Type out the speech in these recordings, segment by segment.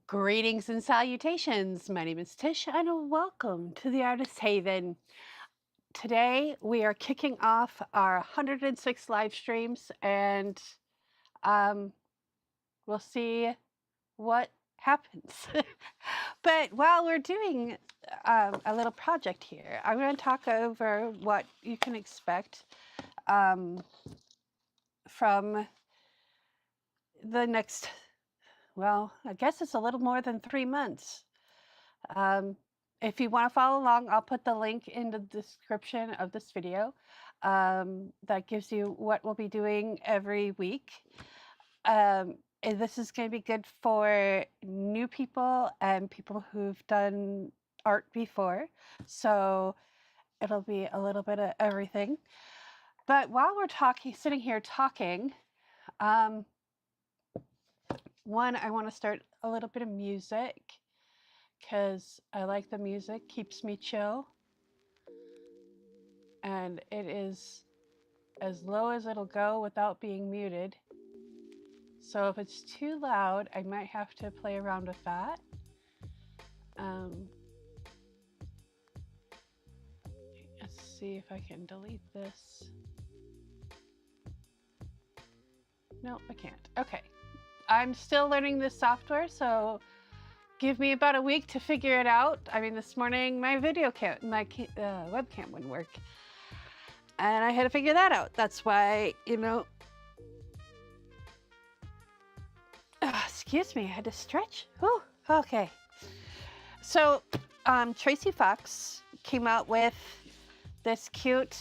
Greetings and salutations. My name is Tish and welcome to the Artist Haven. Today we are kicking off our 106 live streams and um, we'll see what happens. But while we're doing a little project here, I'm going to talk over what you can expect from the next, well, I guess it's a little more than 3 months. If you want to follow along, I'll put the link in the description of this video. That gives you what we'll be doing every week. And this is going to be good for new people and people who've done art before. So it'll be a little bit of everything. But while we're sitting here talking, one, I want to start a little bit of music because I like the music, keeps me chill. And it is as low as it'll go without being muted. So if it's too loud, I might have to play around with that. Let's see if I can delete this. No, I can't. Okay. I'm still learning this software, so give me about a week to figure it out. I mean, this morning my webcam wouldn't work. And I had to figure that out. That's why, excuse me, I had to stretch. Oh, okay. So, Tracy Fox came out with this cute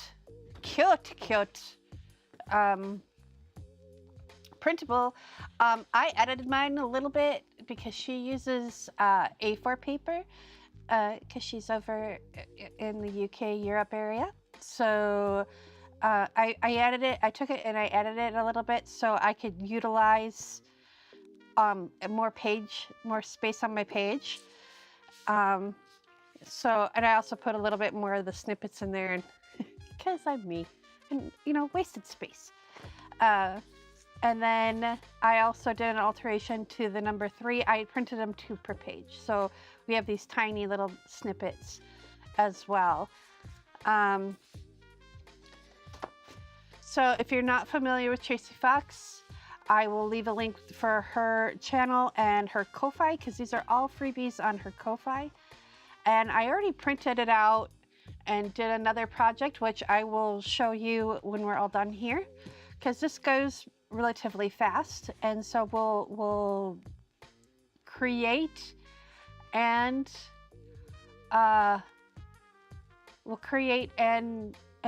printable. I edited mine a little bit because she uses A4 paper because she's over in the UK, Europe area. So I edited it. I took it and I edited it a little bit so I could utilize more space on my page. And I also put a little bit more of the snippets in there, and because I'm me, and wasted space. And then I also did an alteration to the number 3. I printed them 2 per page, so we have these tiny little snippets as well. So if you're not familiar with Tracy Fox, I will leave a link for her channel and her Ko-Fi, because these are all freebies on her Ko-Fi. And I already printed it out and did another project, which I will show you when we're all done here, because this goes relatively fast. And so we'll create and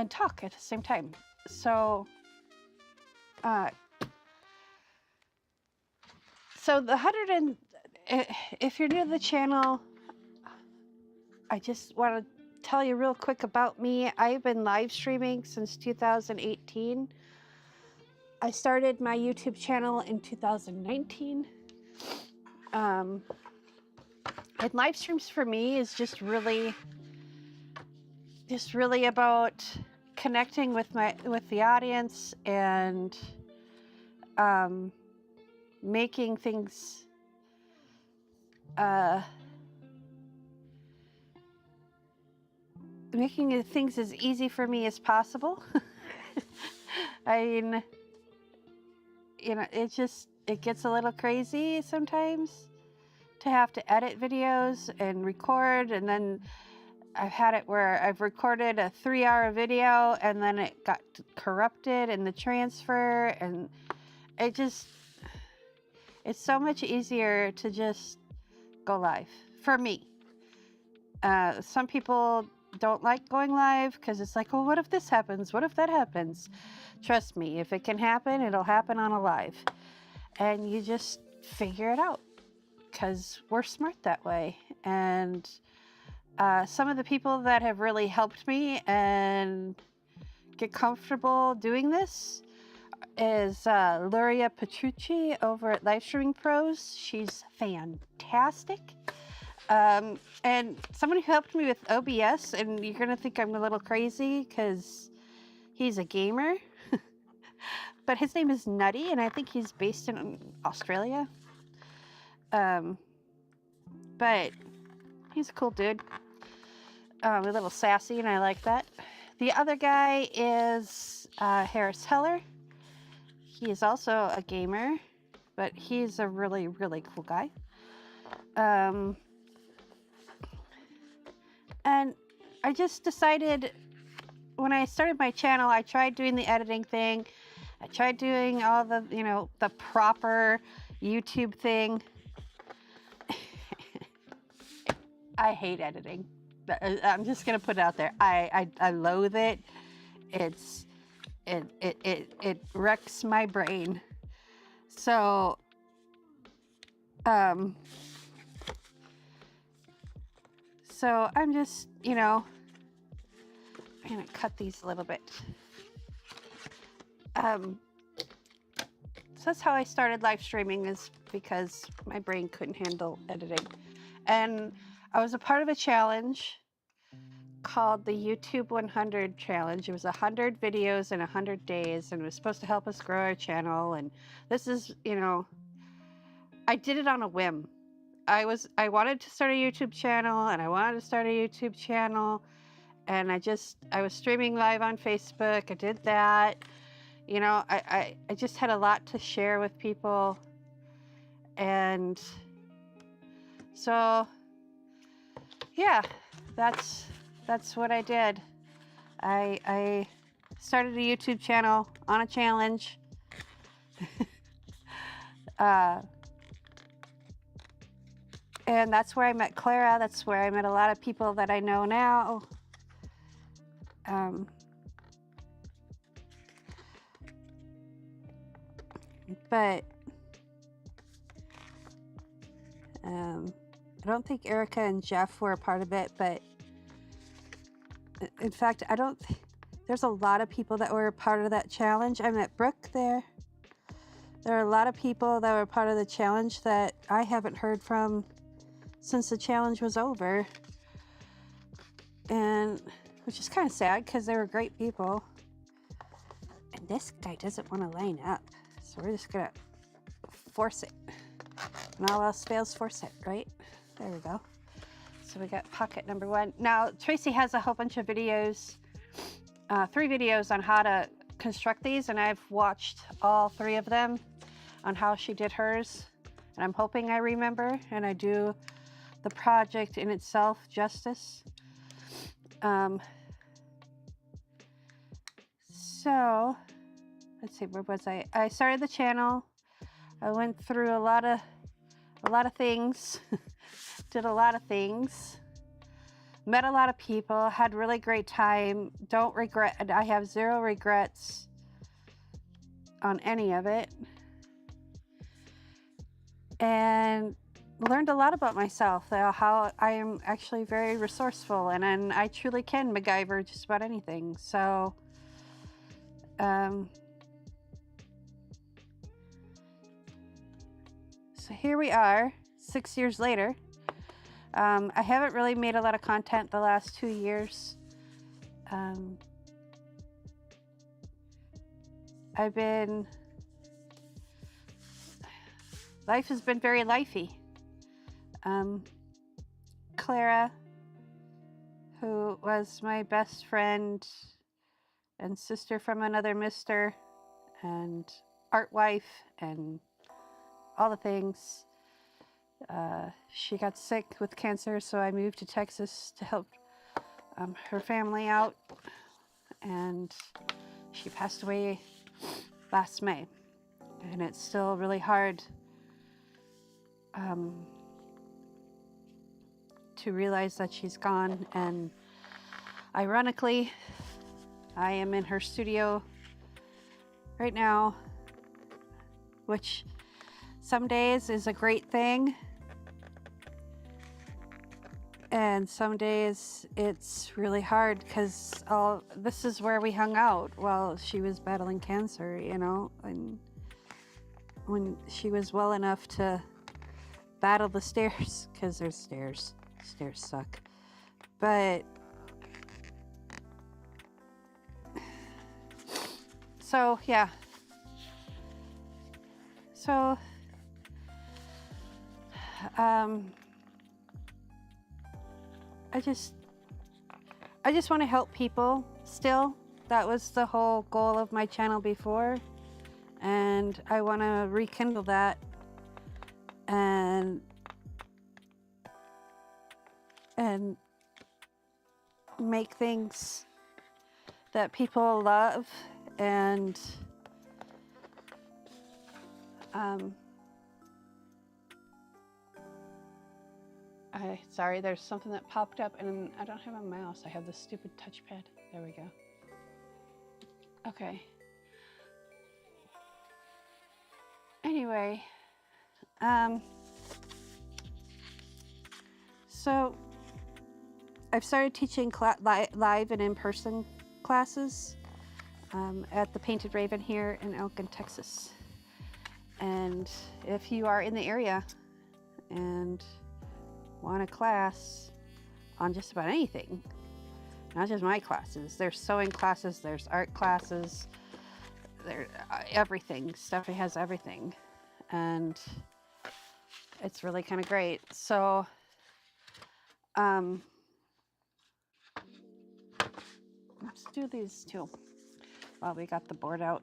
talk at the same time. So if you're new to the channel, I just want to tell you real quick about me. I've been live streaming since 2018. I started my YouTube channel in 2019. And live streams for me is just really about connecting with the audience and making things as easy for me as possible. I mean, it gets a little crazy sometimes to have to edit videos and record, and then I've had it where I've recorded a 3-hour video and then it got corrupted in the transfer, and it's so much easier to just go live for me. Some people don't like going live because it's like, well, what if this happens? What if that happens? Trust me, if it can happen, it'll happen on a live. And you just figure it out because we're smart that way. And some of the people that have really helped me and get comfortable doing this is Luria Petrucci over at Livestreaming Pros. She's fantastic. And someone who helped me with OBS, and you're gonna think I'm a little crazy because he's a gamer, but his name is Nutty, and I think he's based in Australia. but he's a cool dude. A little sassy, and I like that. The other guy is Harris Heller. He is also a gamer, but he's a really, really cool guy. And I just decided when I started my channel, I tried doing the editing thing. I tried doing all the, you know, the proper YouTube thing. I hate editing. I'm just gonna put it out there. I loathe it. It wrecks my brain. So so I'm just, you know, I'm gonna cut these a little bit. So that's how I started live streaming, is because my brain couldn't handle editing. And I was a part of a challenge called the YouTube 100 challenge. It was 100 videos in 100 days, and it was supposed to help us grow our channel. And this is, you know, I did it on a whim. I wanted to start a YouTube channel, and I wanted to start a YouTube channel, and I was streaming live on Facebook. I did that. You know, I just had a lot to share with people. And so, yeah, that's what I did. I started a YouTube channel on a challenge. And that's where I met Clara. That's where I met a lot of people that I know now. But I don't think Erica and Jeff were a part of it, but in fact, there's a lot of people that were a part of that challenge. I met Brooke there. There are a lot of people that were part of the challenge that I haven't heard from since the challenge was over. And which is kind of sad, because they were great people. And this guy doesn't want to line up. So we're just gonna force it. When all else fails, force it, right? There we go. So we got pocket number 1. Now, Tracy has a whole bunch of videos, 3 videos on how to construct these, and I've watched all 3 of them on how she did hers. And I'm hoping I remember and I do the project in itself justice. So, let's see, where was I? I started the channel. I went through a lot of things, did a lot of things, met a lot of people, had really great time. Don't regret, I have 0 regrets on any of it. And learned a lot about myself, how I am actually very resourceful, and I truly can MacGyver just about anything. So, so here we are, 6 years later. I haven't really made a lot of content the last 2 years. Life has been very lifey. Clara, who was my best friend and sister from another mister, and art wife, and all the things. She got sick with cancer, so I moved to Texas to help her family out, and she passed away last May. And it's still really hard to realize that she's gone. And ironically, I am in her studio right now, which some days is a great thing, and some days it's really hard, because this is where we hung out while she was battling cancer, you know, and when she was well enough to battle the stairs, because there's stairs suck, but so yeah, so I just want to help people still. That was the whole goal of my channel before, and I want to rekindle that and make things that people love. And sorry, there's something that popped up and I don't have a mouse. I have this stupid touchpad. There we go. Okay. Anyway, so I've started teaching live and in-person classes at the Painted Raven here in Elkin, Texas. And if you are in the area and want a class on just about anything, not just my classes, there's sewing classes, there's art classes, there's everything. Steffi has everything, and it's really kind of great. So let's do these two while we got the board out.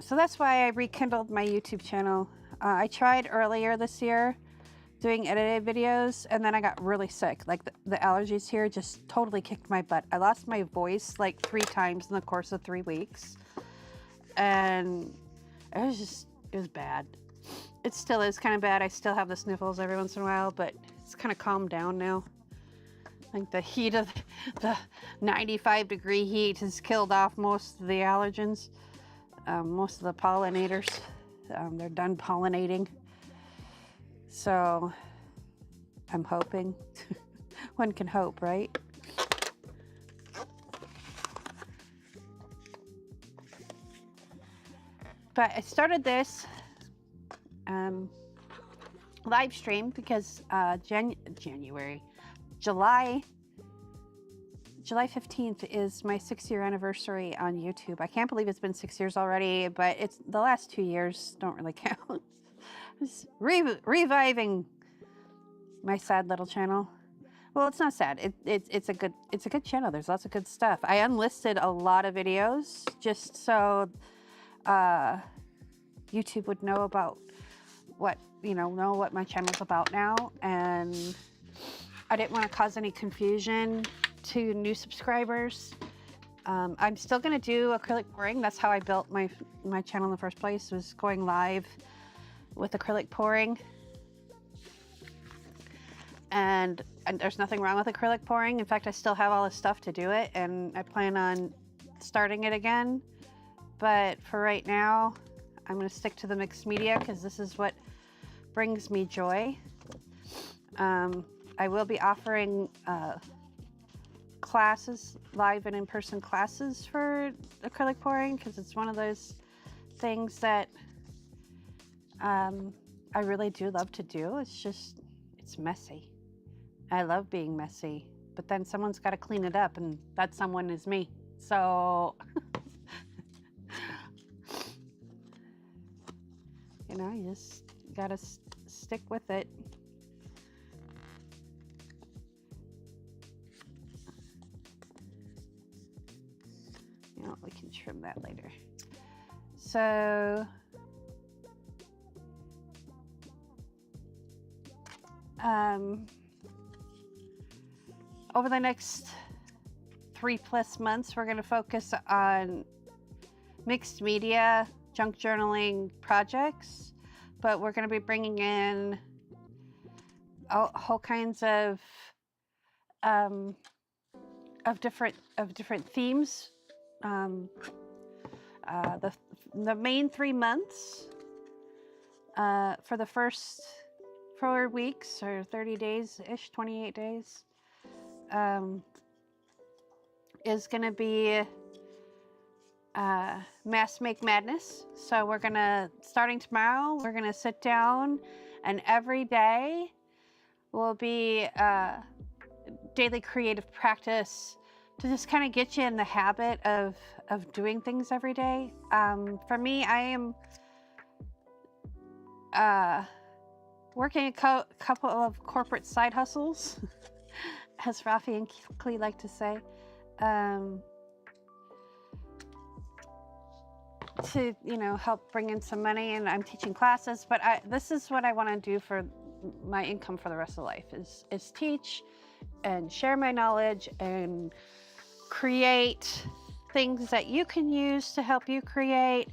So that's why I rekindled my YouTube channel. I tried earlier this year doing edited videos, and then I got really sick. Like the allergies here just totally kicked my butt. I lost my voice like 3 times in the course of 3 weeks. And it was bad. It still is kind of bad. I still have the sniffles every once in a while, but it's kind of calmed down now. Like the heat of the 95-degree heat has killed off most of the allergens. Most of the pollinators, they're done pollinating. So I'm hoping. One can hope, right? But I started this live stream because July 15th is my 6-year anniversary on YouTube. I can't believe it's been 6 years already, but it's the last 2 years don't really count. Just reviving my sad little channel. Well, it's not sad. It's a good channel. There's lots of good stuff. I unlisted a lot of videos just so YouTube would know about what my channel's about now, and I didn't want to cause any confusion to new subscribers. I'm still gonna do acrylic pouring. That's how I built my channel in the first place, was going live with acrylic pouring. And there's nothing wrong with acrylic pouring. In fact, I still have all the stuff to do it, and I plan on starting it again. But for right now, I'm gonna stick to the mixed media because this is what brings me joy. I will be offering classes, live and in-person classes for acrylic pouring, because it's one of those things that I really do love to do. It's messy. I love being messy, but then someone's got to clean it up, and that someone is me. So you just gotta stick with it. We can trim that later. So over the next 3+ months, we're going to focus on mixed media, junk journaling projects, but we're going to be bringing in whole kinds of different themes. The main 3 months for the first 4 weeks or 30 days-ish, 28 days, is going to be Mass Make Madness. So we're going to, starting tomorrow, we're going to sit down, and every day will be daily creative practice to just kind of get you in the habit of doing things every day. For me, working a couple of corporate side hustles, as Rafi and Klee like to say, to, you know, help bring in some money. And I'm teaching classes, but this is what I want to do for my income for the rest of life, is teach and share my knowledge and create things that you can use to help you create,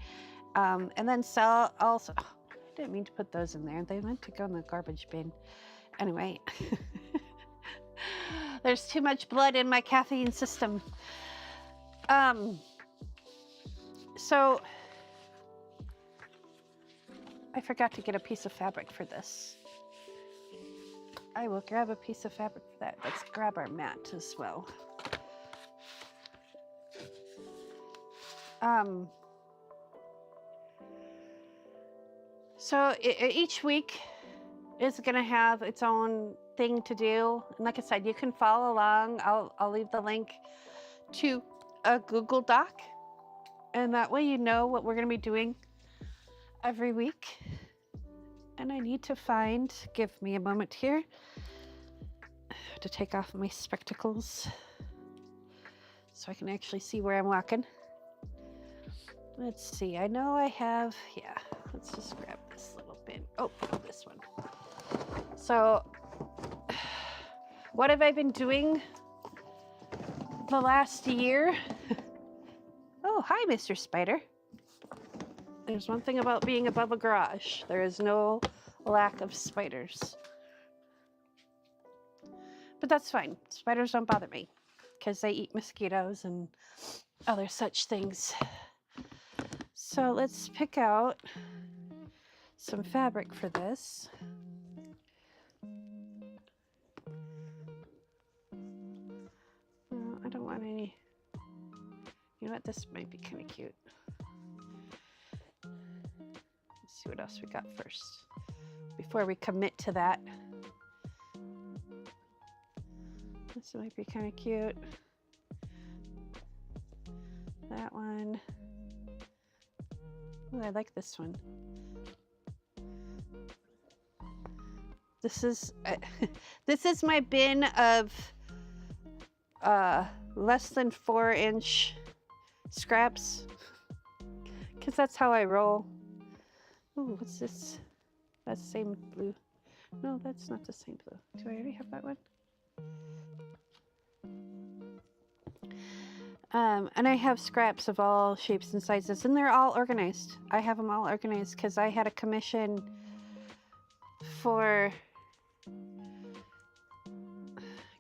and then sell also. Oh, I didn't mean to put those in there. They meant to go in the garbage bin. Anyway, there's too much blood in my caffeine system. So I forgot to get a piece of fabric for this. I will grab a piece of fabric for that. Let's grab our mat as well. So each week is going to have its own thing to do. And like I said, you can follow along. I'll leave the link to a Google Doc. And that way you know what we're going to be doing every week. And I need to find, give me a moment here, to take off my spectacles so I can actually see where I'm walking. Let's see, I know I have, yeah, let's just grab this little bin. Oh, this one. So, what have I been doing the last year? Oh, hi, Mr. Spider. There's one thing about being above a garage. There is no lack of spiders. But that's fine. Spiders don't bother me because they eat mosquitoes and other such things. So let's pick out some fabric for this. I don't want any. You know what? This might be kind of cute. Let's see what else we got first before we commit to that. This might be kind of cute. That one. Oh, I like this one. This is this is my bin of less than 4-inch scraps, because that's how I roll. Oh, what's this? That's the same blue. No, that's not the same blue. Do I already have that one? And I have scraps of all shapes and sizes, and they're all organized. I have them all organized because I had a commission for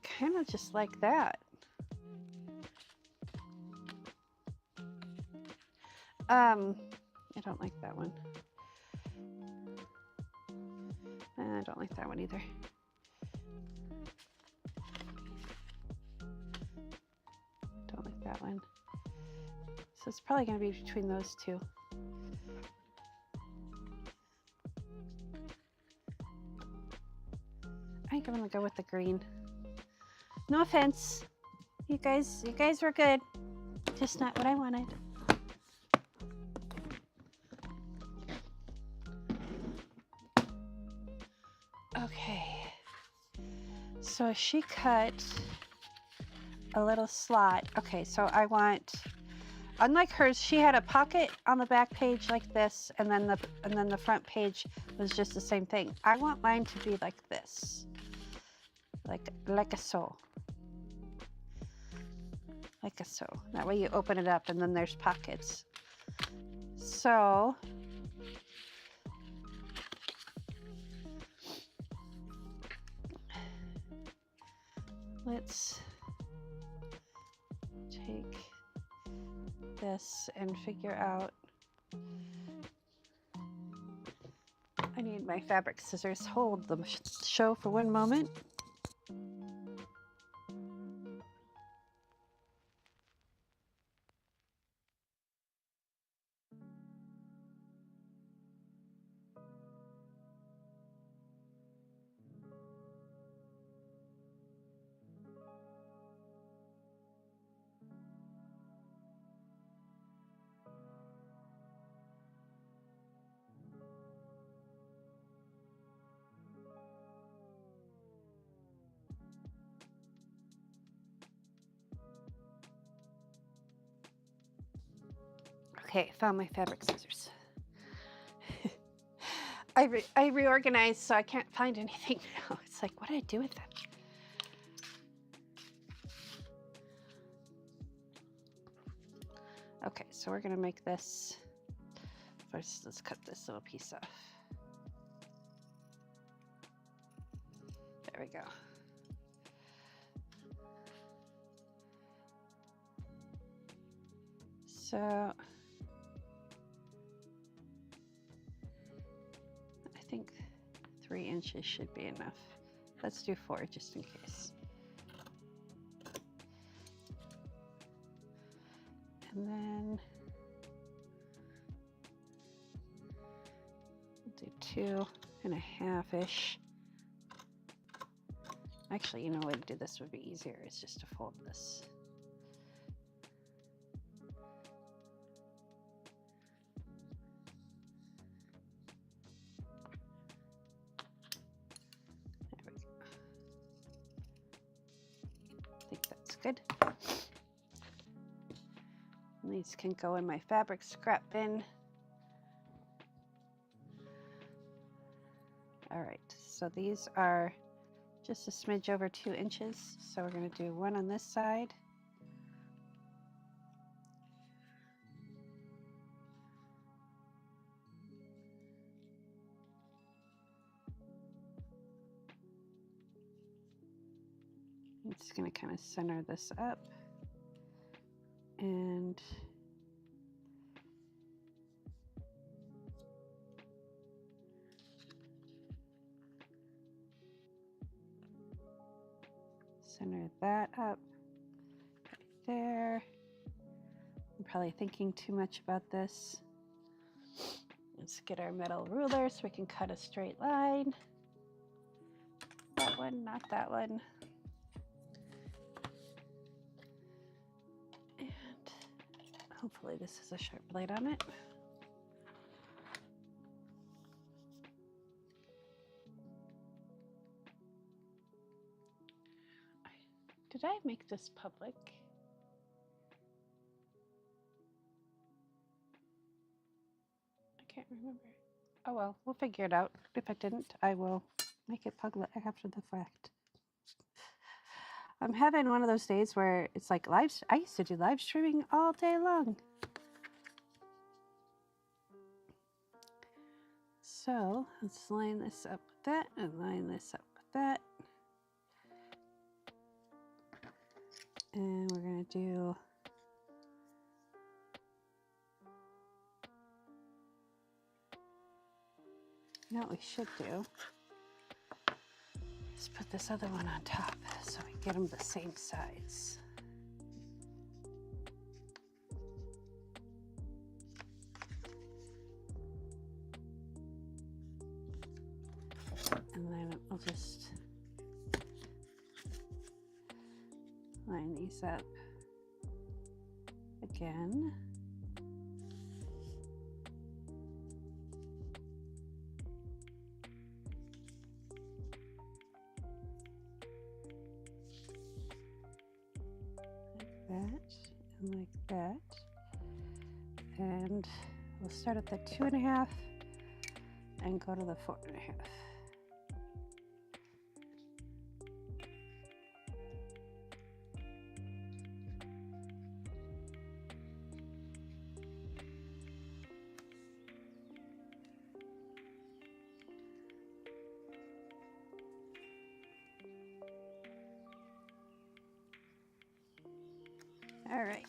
kind of just like that. I don't like that one. I don't like that one either. Don't like that one. So it's probably going to be between those two. I think I'm going to go with the green. No offense. You guys were good. Just not what I wanted. Okay. So she cut a little slot. Okay, so I want, unlike hers, she had a pocket on the back page like this, and then the front page was just the same thing. I want mine to be like this, like a so, like a so. That way you open it up, and then there's pockets. So let's take this and figure out. I need my fabric scissors. Hold the show for one moment. Okay, found my fabric scissors. I reorganized, so I can't find anything now. It's like, what did I do with them? Okay, so we're gonna make this. First, let's cut this little piece off. There we go. So I think 3 inches should be enough. Let's do 4 just in case. And then we'll do 2.5-ish. Actually, you know what, to do this would be easier. It's just to fold this. There we go. I think that's good. And these can go in my fabric scrap bin. All right, so these are just a smidge over 2 inches. So we're going to do 1 on this side. I'm just going to kind of center this up and center that up right there. I'm probably thinking too much about this. Let's get our metal ruler so we can cut a straight line. That one, not that one. And hopefully this is a sharp blade on it. Did I make this public? I can't remember. Oh well, we'll figure it out. If I didn't, I will make it public after the fact. I'm having one of those days where it's like I used to do live streaming all day long. So let's line this up with that and line this up with that. And we're gonna do you know what we should do is put this other one on top so we get them the same size. And then I'll just line these up again. Like that, and we'll start at the 2.5 and go to the 4.5. All right.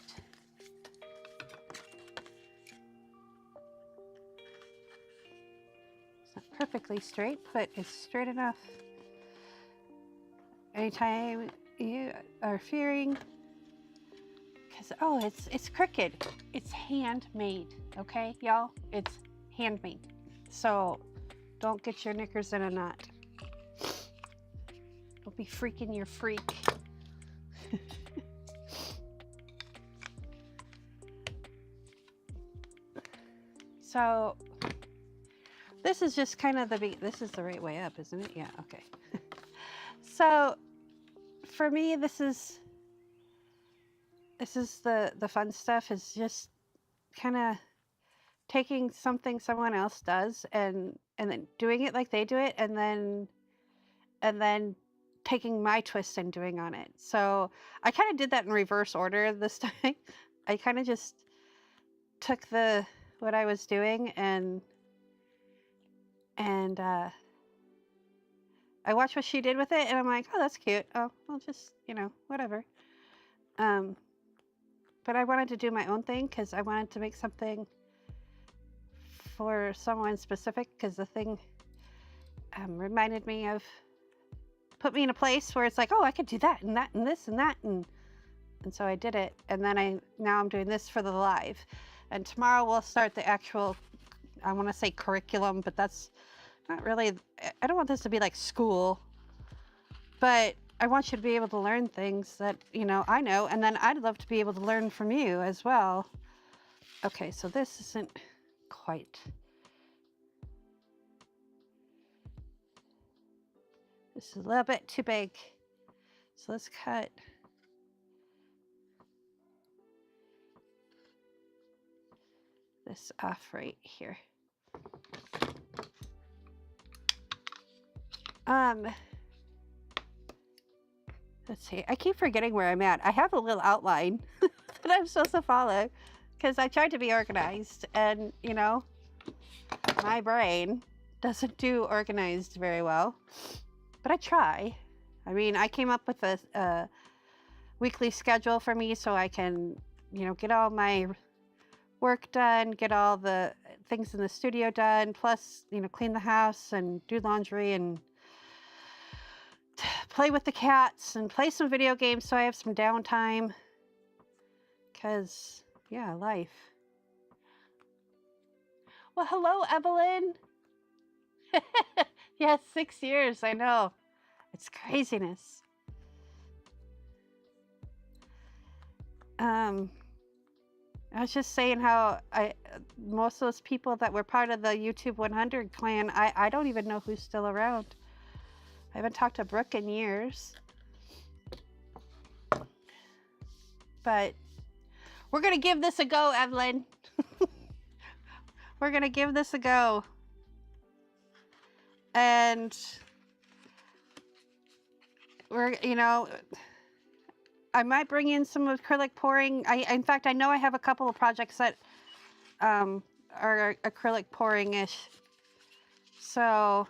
It's not perfectly straight, but it's straight enough. Anytime you are fearing, because it's crooked. It's handmade, okay, y'all? It's handmade. So don't get your knickers in a knot. Don't be freaking your freak. So this is just kind of this is the right way up, isn't it? Yeah, okay. So for me, this is the fun stuff, is just kind of taking something someone else does and then doing it like they do it, and then taking my twist and doing on it. So I kind of did that in reverse order this time. I kind of just took what I was doing and I watched what she did with it, and I'm like, oh, that's cute. Oh, I'll just, whatever. But I wanted to do my own thing because I wanted to make something for someone specific, because the thing reminded me of, put me in a place where it's like, oh, I could do that and that and this and that, and so I did it. And then now I'm doing this for the live, and tomorrow we'll start the actual, I want to say curriculum, but that's not really, I don't want this to be like school, but I want you to be able to learn things that, I know, and then I'd love to be able to learn from you as well. Okay, so this isn't quite. This is a little bit too big. So let's cut. This off right here. Let's see. I keep forgetting where I'm at. I have a little outline that I'm supposed to follow because I tried to be organized, and my brain doesn't do organized very well, but I try. I mean, I came up with a weekly schedule for me so I can, get all my work done, get all the things in the studio done, plus, clean the house and do laundry and play with the cats and play some video games so I have some downtime. Because, yeah, life. Well, hello, Evelyn. Yeah, 6 years, I know. It's craziness. I was just saying how most of those people that were part of the YouTube 100 clan, I don't even know who's still around. I haven't talked to Brooke in years. But we're going to give this a go, Evelyn. We're going to give this a go. And we're, I might bring in some acrylic pouring. In fact, I know I have a couple of projects that are acrylic pouring-ish. So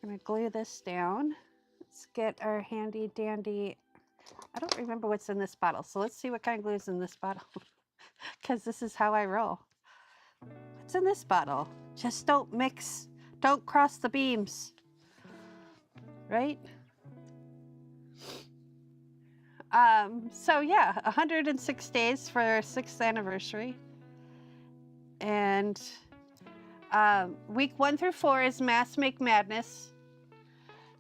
I'm going to glue this down. Let's get our handy dandy. I don't remember what's in this bottle, so let's see what kind of glue is in this bottle. Because this is how I roll. What's in this bottle? Just don't mix, don't cross the beams. Right? So yeah, 106 days for our 6th anniversary. And week 1 through 4 is Mass Make Madness.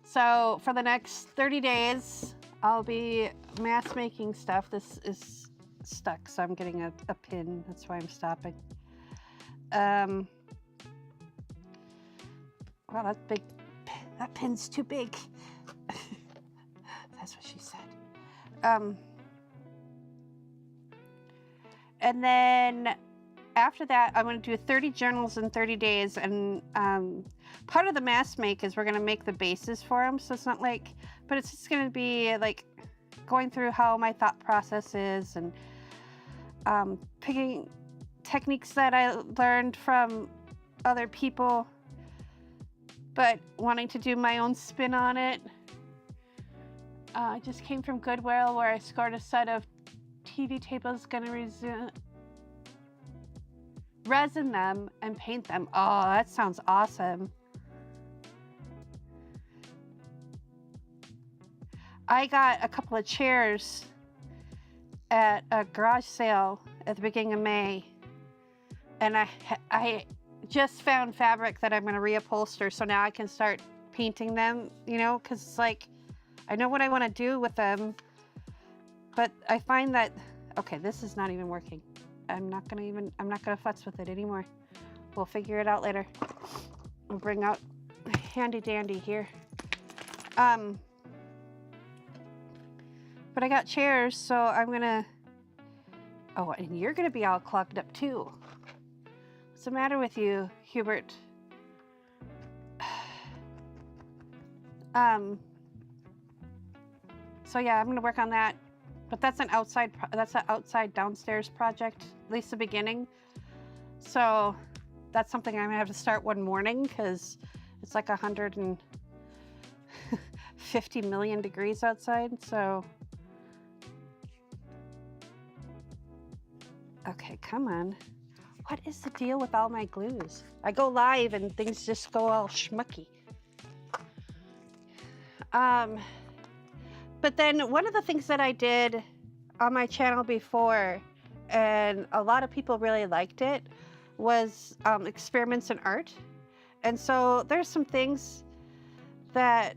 So for the next 30 days, I'll be mass making stuff. This is stuck, so I'm getting a pin. That's why I'm stopping. Wow, that's big. That pin's too big. That's what she said. And then after that, I'm going to do 30 journals in 30 days. And part of the mass make is we're going to make the bases for them. So it's not like, but it's just going to be like going through how my thought process is and picking techniques that I learned from other people, but wanting to do my own spin on it. I just came from Goodwill where I scored a set of TV tables, gonna resin them and paint them. Oh, that sounds awesome. I got a couple of chairs at a garage sale at the beginning of May, and I just found fabric that I'm going to reupholster, so now I can start painting them, because it's like I know what I want to do with them, but I find that, okay, this is not even working. I'm not going to futz with it anymore. We'll figure it out later. We'll bring out handy dandy here. But I got chairs, so I'm gonna, Oh, and you're gonna be all clogged up too. What's the matter with you, Hubert? So yeah, I'm gonna work on that, but that's an outside downstairs project, at least the beginning. So that's something I'm gonna have to start one morning because it's like 150 million degrees outside. So okay, come on. What is the deal with all my glues? I go live and things just go all schmucky. But then one of the things that I did on my channel before, and a lot of people really liked it, was experiments in art. And so there's some things that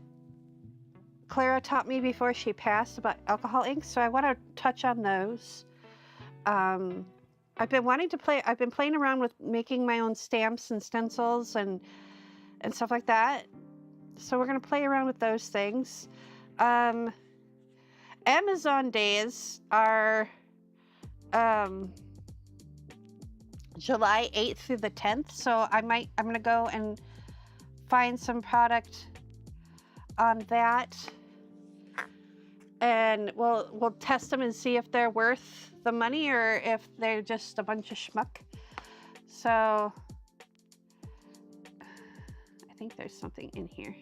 Clara taught me before she passed about alcohol inks. So I want to touch on those. I've been playing around with making my own stamps and stencils and stuff like that. So we're going to play around with those things. Amazon days are July 8th through the 10th. So I'm going to go and find some product on that. And we'll test them and see if they're worth the money or if they're just a bunch of schmuck. So I think there's something in here.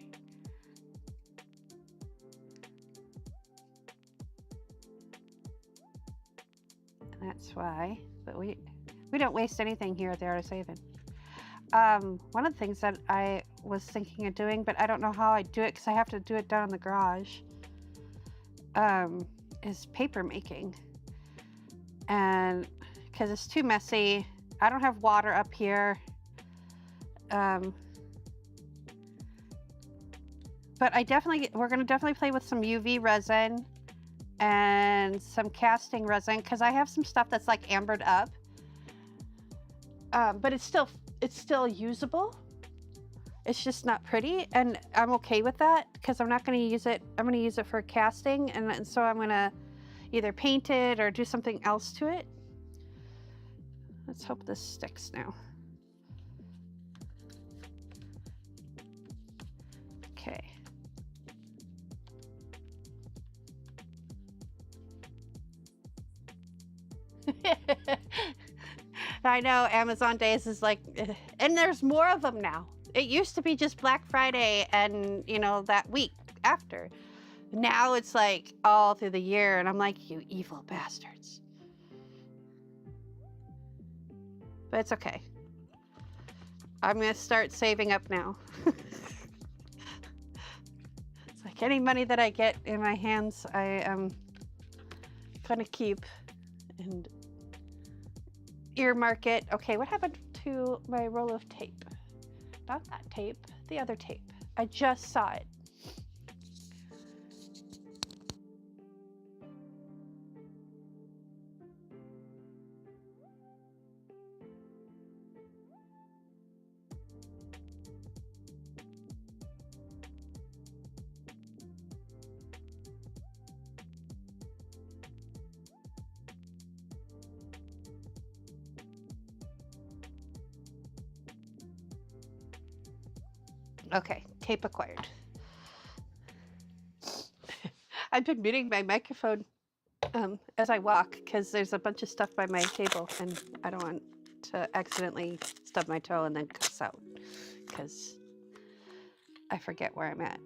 And that's why, but we don't waste anything here at the Art of Saving. One of the things that I was thinking of doing, but I don't know how I do it because I have to do it down in the garage, is paper making. And because it's too messy, I don't have water up here. But we're gonna definitely play with some UV resin and some casting resin because I have some stuff that's like ambered up. But it's still usable. It's just not pretty, and I'm okay with that because I'm not going to use it. I'm going to use it for casting, and so I'm going to either paint it or do something else to it. Let's hope this sticks now. Okay. I know Amazon days is like, and there's more of them now. It used to be just Black Friday and, you know, that week after. Now it's like all through the year, and I'm like, you evil bastards. But it's okay. I'm gonna start saving up now. It's like any money that I get in my hands, I am gonna keep and earmark it. Okay, what happened to my roll of tape? Not that tape, the other tape. I just saw it. Okay, tape acquired. I've been muting my microphone as I walk because there's a bunch of stuff by my table and I don't want to accidentally stub my toe and then cuss out because I forget where I'm at.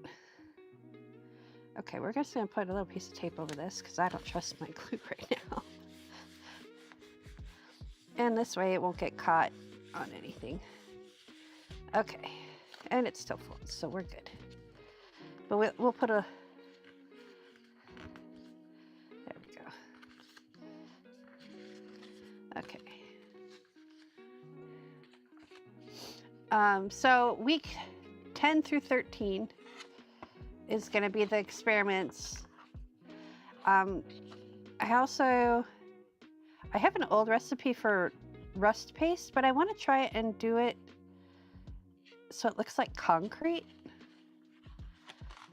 Okay, we're just gonna put a little piece of tape over this because I don't trust my glue right now. And this way it won't get caught on anything. Okay. And it's still full, so we're good. But we'll put a... There we go. Okay. So week 10 through 13 is going to be the experiments. I have an old recipe for rust paste, but I want to try it and do it so it looks like concrete.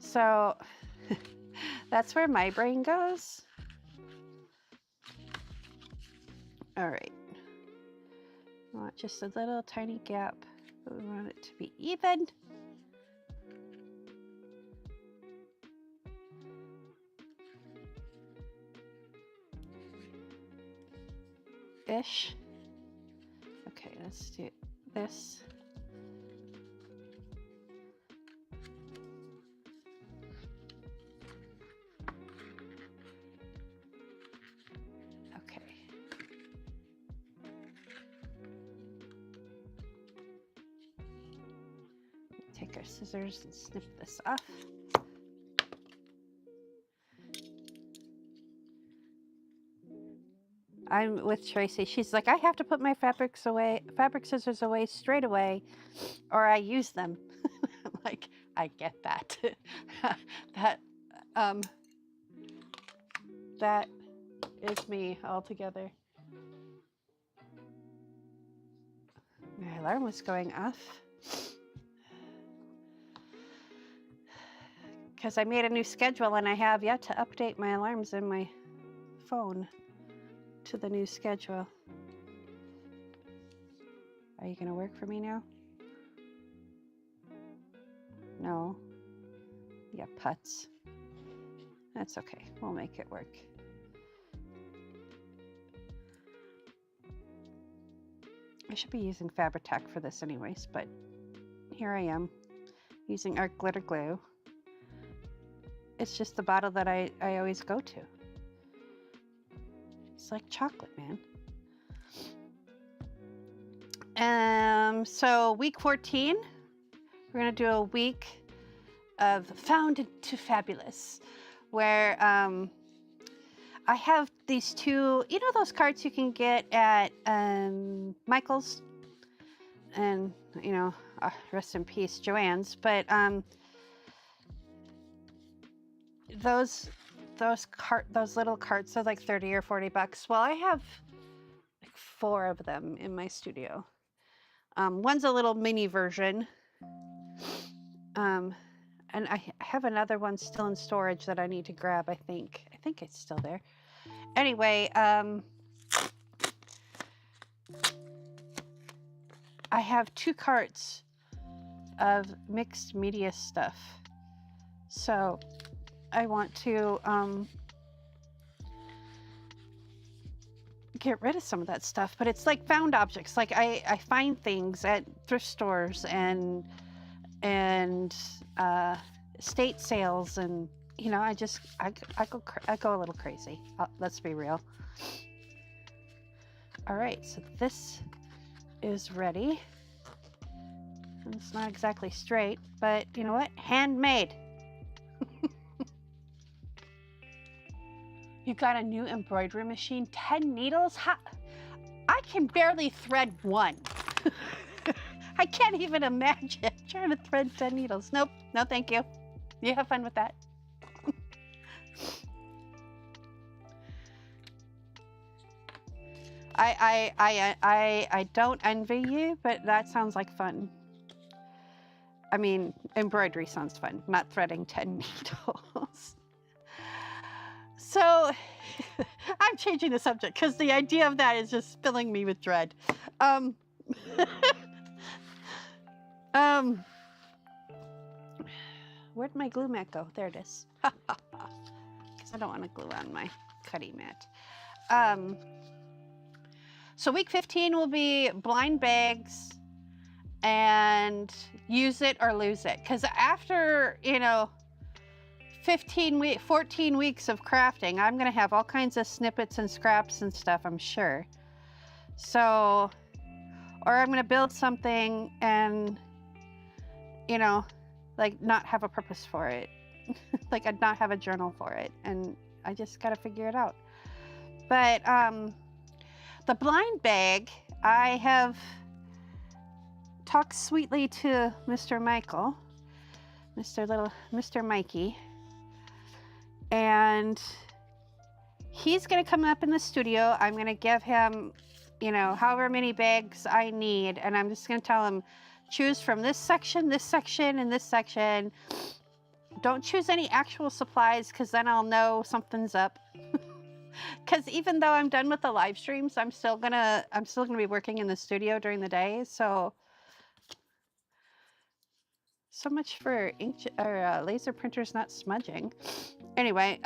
So that's where my brain goes. All right. I want just a little tiny gap. We want it to be even. Ish. Okay, let's do this. Okay. Take our scissors and snip this off. I'm with Tracy. She's like, I have to put my fabric scissors away straight away, or I use them. I'm like, I get that. That is me altogether. My alarm was going off because I made a new schedule and I have yet to update my alarms in my phone to the new schedule. Are you going to work for me now? No. Yeah, putts. That's okay. We'll make it work. I should be using Fabri-Tac for this anyways, but here I am using our glitter glue. It's just the bottle that I always go to. It's like chocolate, man. So week 14, we're gonna do a week of Found to Fabulous, where I have these two, you know those cards you can get at Michael's, and you know, rest in peace, Joann's, but those little carts are like 30 or 40 bucks. Well, I have like 4 of them in my studio. One's a little mini version. And I have another one still in storage that I need to grab, I think. I think it's still there. Anyway, I have 2 carts of mixed media stuff. So I want to get rid of some of that stuff, but it's like found objects. Like I find things at thrift stores and estate sales, and you know, I go a little crazy. Let's be real. All right, so this is ready. And it's not exactly straight, but you know what? Handmade. You got a new embroidery machine, 10 needles? I can barely thread 1. I can't even imagine trying to thread 10 needles. Nope, no thank you. You have fun with that. I don't envy you, but that sounds like fun. I mean, embroidery sounds fun, not threading 10 needles. So I'm changing the subject because the idea of that is just filling me with dread. Where'd my glue mat go? There it is. Because I don't want to glue on my cutting mat. So week 15 will be blind bags and use it or lose it. Because after, you know, 14 weeks of crafting, I'm going to have all kinds of snippets and scraps and stuff, I'm sure. So, or I'm going to build something and, you know, like not have a purpose for it. Like I'd not have a journal for it. And I just got to figure it out. But the blind bag, I have talked sweetly to Mr. Michael, Mr. Mikey. And he's going to come up in the studio. I'm going to give him, you know, however many bags I need. And I'm just going to tell him, choose from this section, and this section. Don't choose any actual supplies because then I'll know something's up. Because even though I'm done with the live streams, I'm still gonna be working in the studio during the day. So much for ink or laser printers not smudging. Anyway,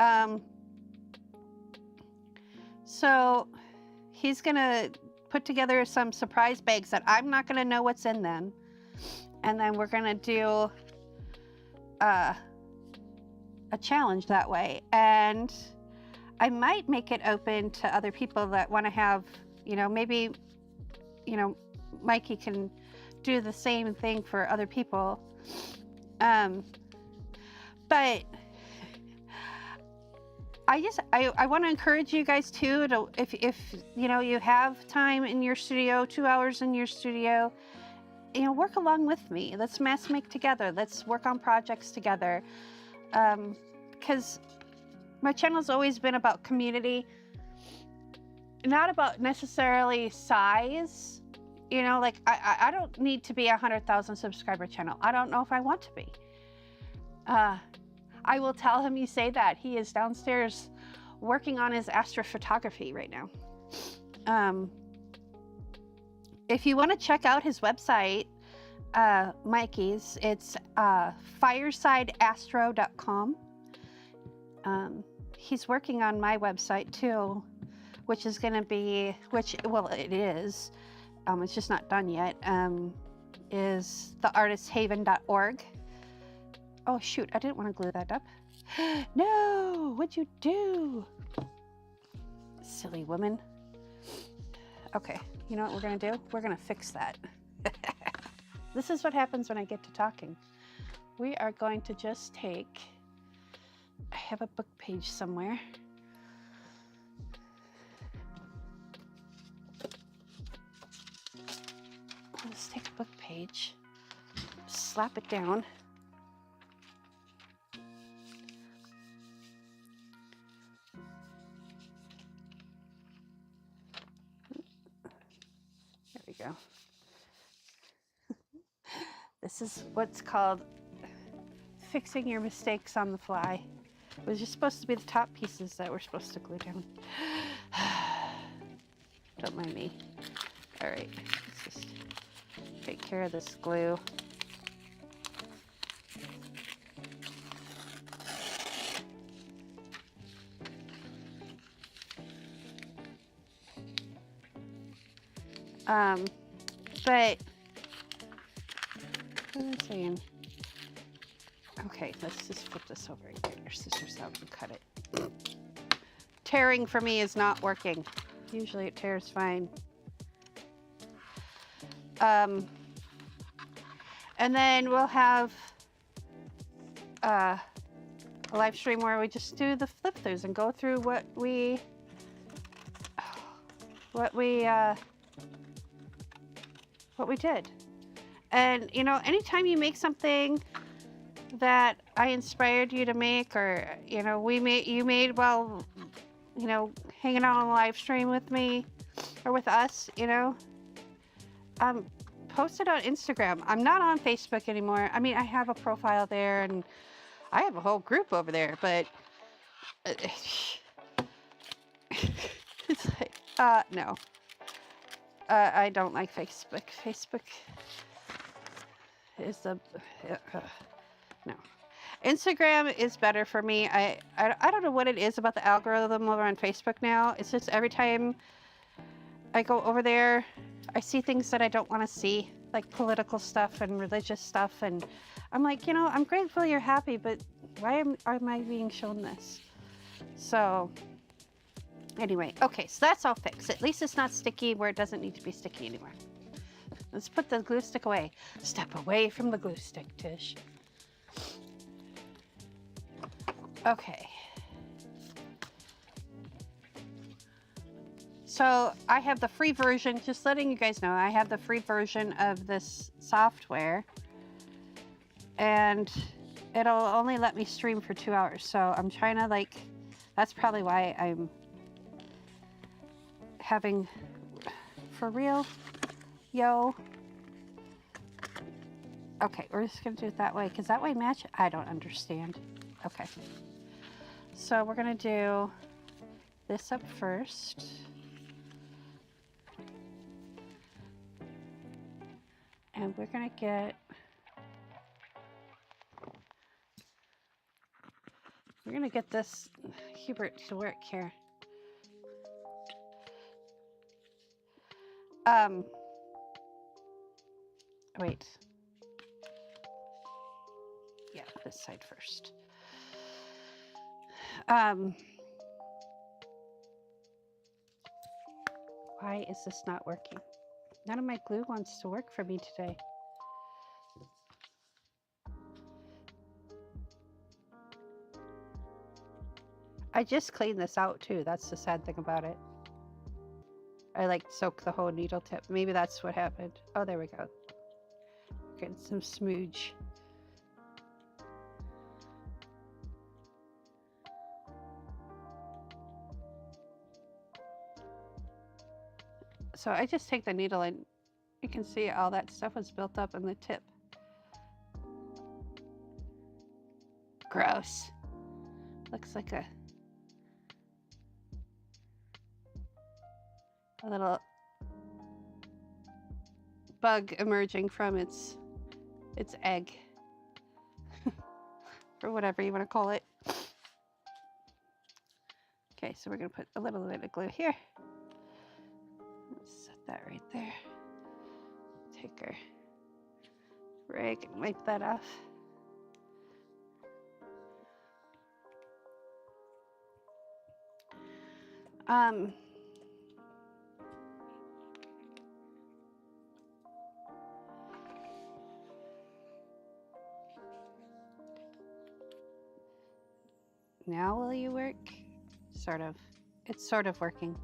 so he's gonna put together some surprise bags that I'm not gonna know what's in them, and then we're gonna do a challenge that way. And I might make it open to other people that want to have, you know, maybe, you know, Mikey can do the same thing for other people. But I want to encourage you guys too, to, if you know, you have time in your studio, 2 hours in your studio, you know, work along with me. Let's mass make together. Let's work on projects together. Because my channel's always been about community, not about necessarily size. You know, like I don't need to be a 100,000 subscriber channel. I don't know if I want to be. I will tell him you say that. He is downstairs working on his astrophotography right now. If you want to check out his website, Mikey's, it's firesideastro.com. He's working on my website too, which is going to be, well, it is, it's just not done yet, is theartisthaven.org. Oh shoot, I didn't want to glue that up. No, what'd you do? Silly woman. Okay, you know what we're going to do? We're going to fix that. This is what happens when I get to talking. We are going to just take, I have a book page somewhere. Let's take a book page, slap it down. There we go. This is what's called fixing your mistakes on the fly. It was just supposed to be the top pieces that we're supposed to glue down. Don't mind me. All right, let's just take care of this glue. But what am I saying? Okay, let's just flip this over and get your scissors out and cut it. Tearing for me is not working. Usually it tears fine. And then we'll have a live stream where we just do the flip throughs and go through what we did. And you know, anytime you make something that I inspired you to make, or you know, you made while, you know, hanging out on the live stream with me or with us, you know, post it on Instagram. I'm not on Facebook anymore. I mean, I have a profile there and I have a whole group over there, but it's like, no. I don't like Facebook. Facebook is the no. Instagram is better for me. I don't know what it is about the algorithm over on Facebook now. It's just every time I go over there, I see things that I don't want to see, like political stuff and religious stuff, and I'm like, you know, I'm grateful you're happy, but why am I being shown this? So anyway, okay, so that's all fixed. At least it's not sticky where it doesn't need to be sticky anymore. Let's put the glue stick away. Step away from the glue stick, Tish. Okay. So I have the free version, just letting you guys know, I have the free version of this software, and it'll only let me stream for 2 hours. So I'm trying to, like, that's probably why I'm having, for real, yo. Okay, we're just gonna do it that way, because that way match, I don't understand. Okay. So we're gonna do this up first. And we're gonna get, this Hubert to work here. Wait. Yeah, this side first. Why is this not working? None of my glue wants to work for me today. I just cleaned this out too. That's the sad thing about it. I like soak the whole needle tip. Maybe that's what happened. Oh, there we go. Getting some smooge. So I just take the needle and you can see all that stuff was built up in the tip. Gross. Looks like a little bug emerging from its egg. Or whatever you want to call it. Okay, so we're going to put a little bit of glue here. Set that right there. Take our rag and wipe that off. Now will you work? Sort of. It's sort of working.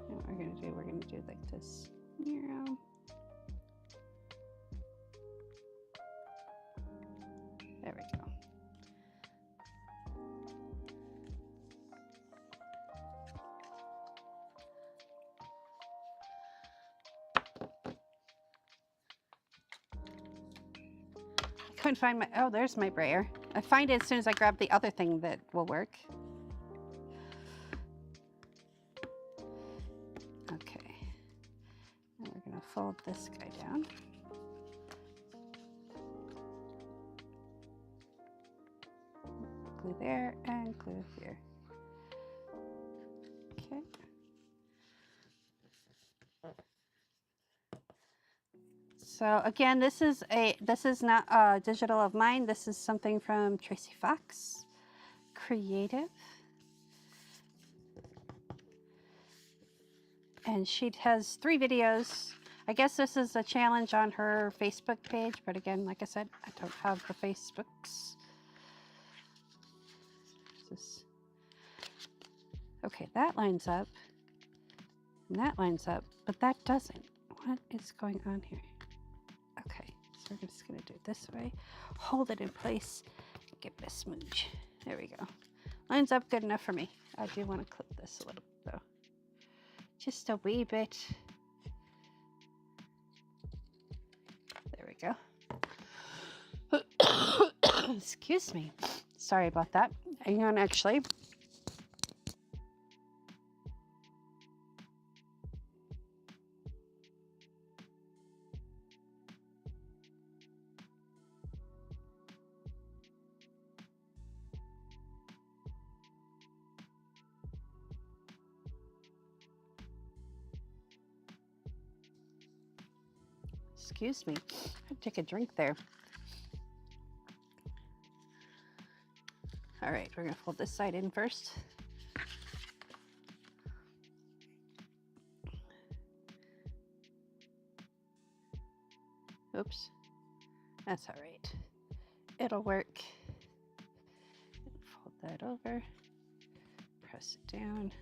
What we're gonna do like this. There we go. I couldn't find my, oh, there's my brayer. I find it as soon as I grab the other thing that will work. Okay. And we're gonna fold this guy down. Glue there and glue here. Okay. So again, this is not a digital of mine. This is something from Tracy Fox, Creative. And she has 3 videos. I guess this is a challenge on her Facebook page, but again, like I said, I don't have the Facebooks. Okay, that lines up, and that lines up, but that doesn't. What is going on here? Okay, so we're just gonna do it this way. Hold it in place, give it a smooch. There we go. Lines up good enough for me. I do want to clip this a little bit though. Just a wee bit. There we go. Excuse me. Sorry about that. Hang on, actually. Excuse me. I'd take a drink there. All right, we're gonna fold this side in first. Oops, that's all right. It'll work. Fold that over, press it down.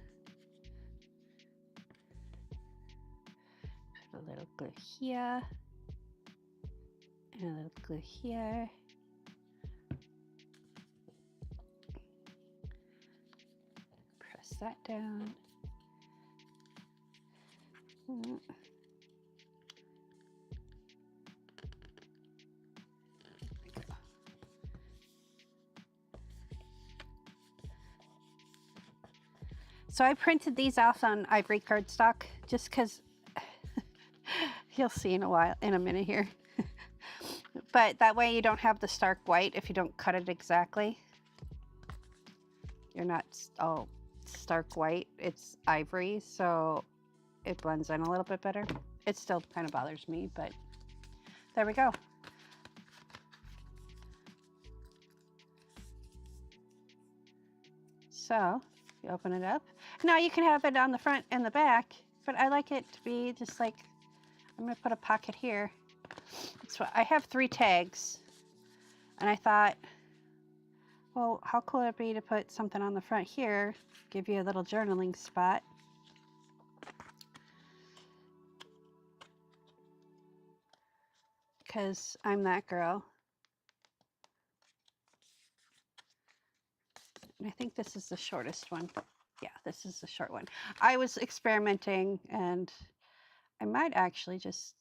Put a little glue here, and a little glue here. Press that down. So I printed these off on ivory cardstock just because you'll see in a minute here. But that way you don't have the stark white if you don't cut it exactly. You're not all stark white, it's ivory, so it blends in a little bit better. It still kind of bothers me, but there we go. So you open it up. Now you can have it on the front and the back, but I like it to be just like, I'm gonna put a pocket here. So I have 3 tags, and I thought, well, how cool would it be to put something on the front here, give you a little journaling spot. Because I'm that girl. And I think this is the shortest one. Yeah, this is the short one. I was experimenting, and I might actually just,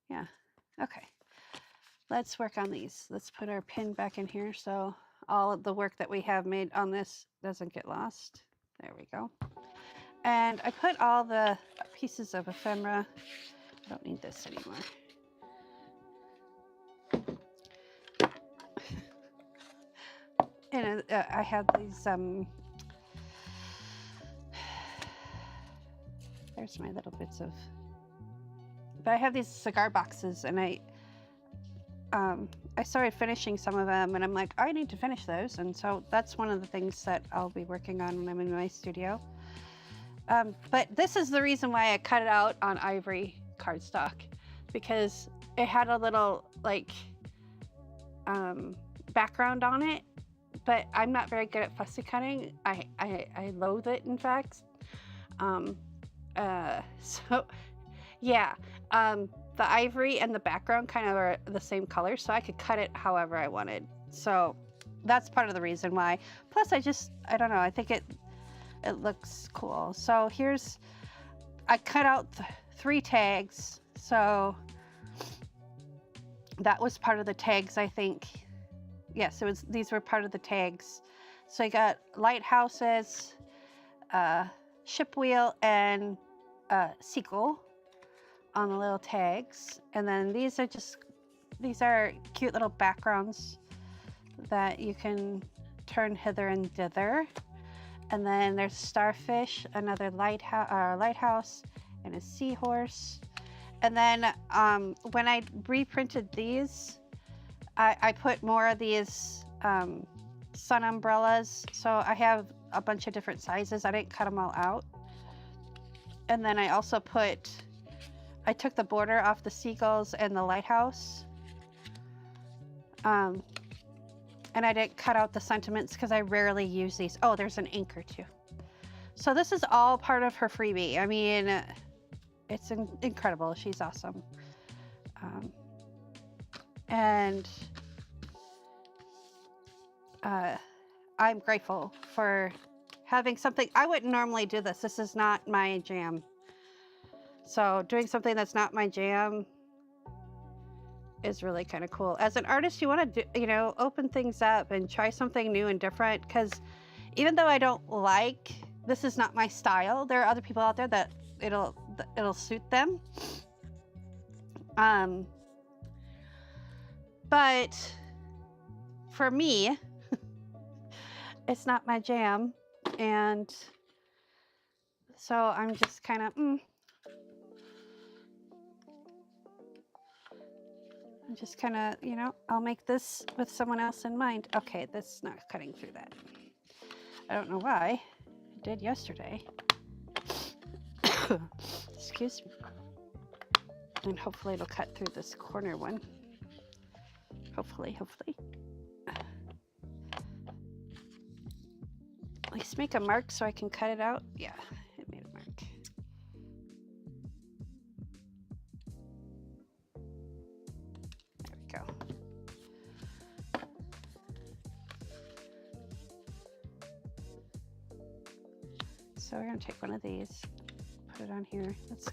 yeah, okay. Let's work on these. Let's put our pin back in here so all of the work that we have made on this doesn't get lost. There we go. And I put all the pieces of ephemera. I don't need this anymore. And I have these, there's my little bits of, but I have these cigar boxes, and I started finishing some of them, and I'm like, I need to finish those. And so that's one of the things that I'll be working on when I'm in my studio. But this is the reason why I cut it out on ivory cardstock, because it had a little like background on it, but I'm not very good at fussy cutting. I loathe it, in fact. So yeah, the ivory and the background kind of are the same color, so I could cut it however I wanted. So that's part of the reason why. Plus I don't know, I think it looks cool. So I cut out 3 tags. So that was part of the tags, I think. Yes, these were part of the tags. So I got lighthouses, ship wheel, and seagull on the little tags. And then these are cute little backgrounds that you can turn hither and thither. And then there's starfish, another lighthouse, and a seahorse. And then when I reprinted these, I put more of these sun umbrellas. So I have a bunch of different sizes. I didn't cut them all out. And then I also I took the border off the seagulls and the lighthouse. And I didn't cut out the sentiments because I rarely use these. Oh, there's an anchor too. So this is all part of her freebie. I mean, it's incredible. She's awesome. And I'm grateful for having something. I wouldn't normally do this. This is not my jam. So doing something that's not my jam is really kind of cool. As an artist, you want to do, open things up and try something new and different, because even though I don't this is not my style, there are other people out there that it'll suit them. But for me, it's not my jam. And so I'm just kind of, I'm just kind of, I'll make this with someone else in mind. Okay, this is not cutting through that. I don't know why. It did yesterday. Excuse me. And hopefully it'll cut through this corner one. Hopefully. At least make a mark so I can cut it out. Yeah, it made a mark. There we go. So we're going to take one of these, put it on here. Let's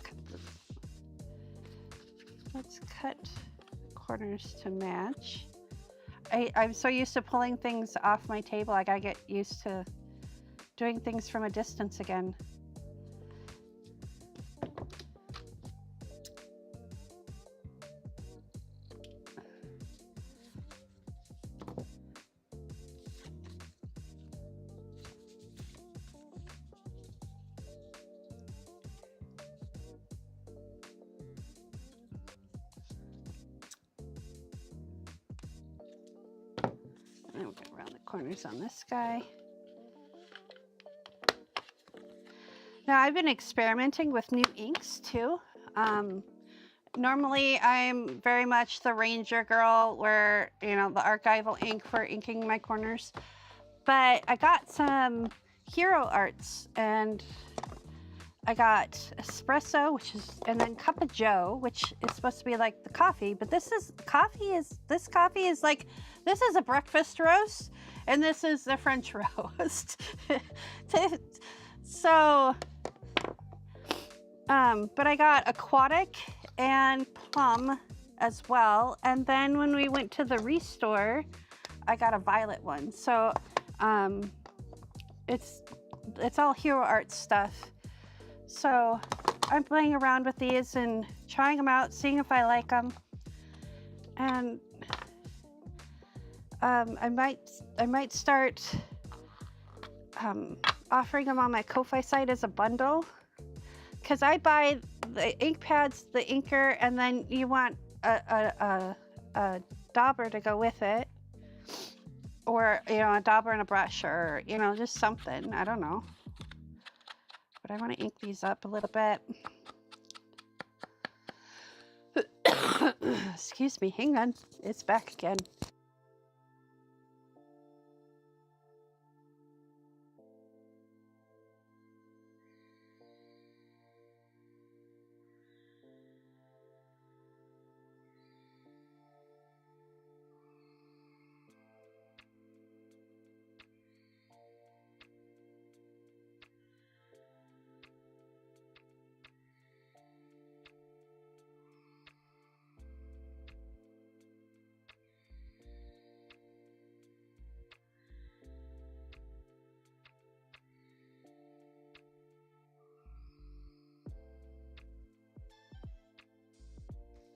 cut corners to match. I'm so used to pulling things off my table. I gotta get used to doing things from a distance again. And we'll get around the corners on this guy. Now I've been experimenting with new inks too. Normally I'm very much the Ranger girl where, you know, the archival ink for inking my corners. But I got some Hero Arts and I got espresso, which is, and then cup of joe, which is supposed to be like the coffee, but this coffee is like, this is a breakfast roast and this is the French roast. So, but I got aquatic and plum as well. And then when we went to the Restore, I got a violet one. So, it's all Hero Arts stuff. So I'm playing around with these and trying them out, seeing if I like them. And I might start offering them on my Ko-Fi site as a bundle, because I buy the ink pads, the inker, and then you want a dauber to go with it, or, you know, a dauber and a brush, or, you know, just something. I don't know. But I want to ink these up a little bit. Excuse me, hang on. It's back again.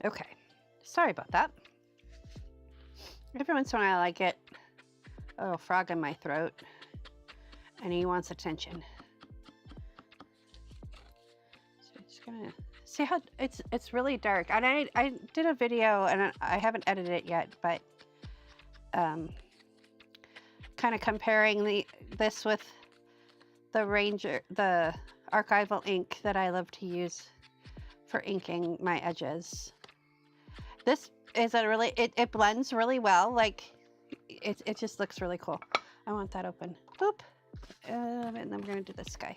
Okay, sorry about that. Every once in a while I get a little frog in my throat and he wants attention. So I'm just gonna see how it's really dark. And I did a video and I haven't edited it yet, but kind of comparing this with the Ranger, the archival ink that I love to use for inking my edges. This is a really, it blends really well. Like, it just looks really cool. I want that open. Boop. And then we're going to do this guy.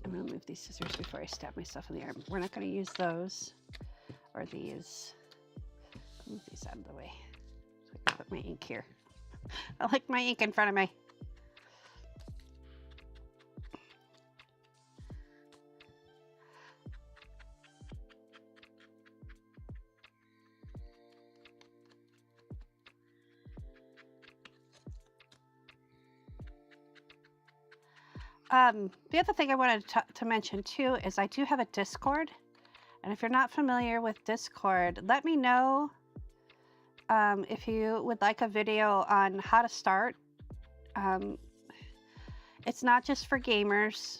I'm going to move these scissors before I stab myself in the arm. We're not going to use those or these. Move these out of the way. So I can put my ink here. I like my ink in front of me. The other thing I wanted to mention too is I do have a Discord, and if you're not familiar with Discord, let me know if you would like a video on how to start. It's not just for gamers.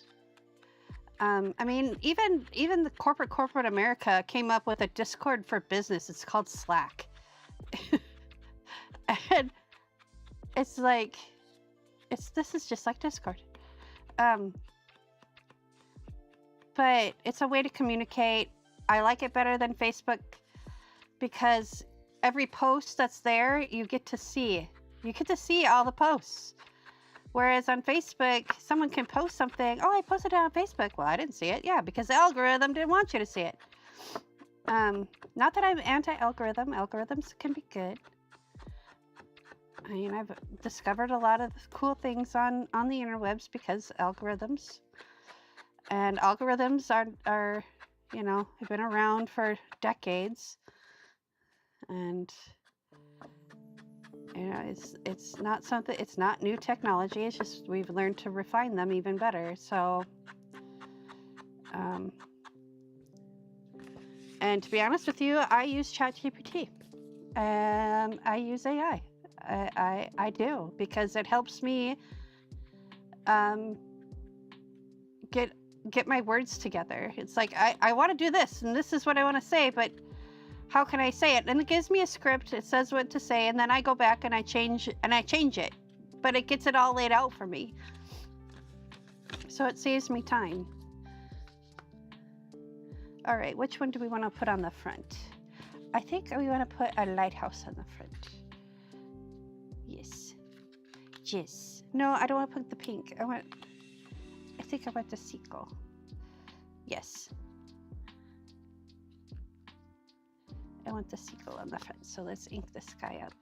I mean, even the corporate America came up with a Discord for business. It's called Slack. And it's like, this is just like Discord. But it's a way to communicate. I like it better than Facebook because every post that's there, you get to see. You get to see all the posts. Whereas on Facebook, someone can post something. Oh, I posted it on Facebook. Well, I didn't see it. Yeah, because the algorithm didn't want you to see it. Not that I'm anti-algorithm. Algorithms can be good. I mean, I've discovered a lot of cool things on the interwebs because algorithms. And algorithms are, you know, have been around for decades, and you know, it's not something, it's not new technology. It's just we've learned to refine them even better. So, and to be honest with you, I use ChatGPT. I use AI. I do, because it helps me get my words together. It's like I want to do this, and this is what I want to say, but how can I say it? And it gives me a script. It says what to say, and then I go back and I change it, but it gets it all laid out for me. So it saves me time. All right, which one do we want to put on the front? I think we want to put a lighthouse on the front. Yes. Yes. No, I don't want to put the pink. I think I want the sequel. Yes. I want the sequel on the front. So let's ink this guy up.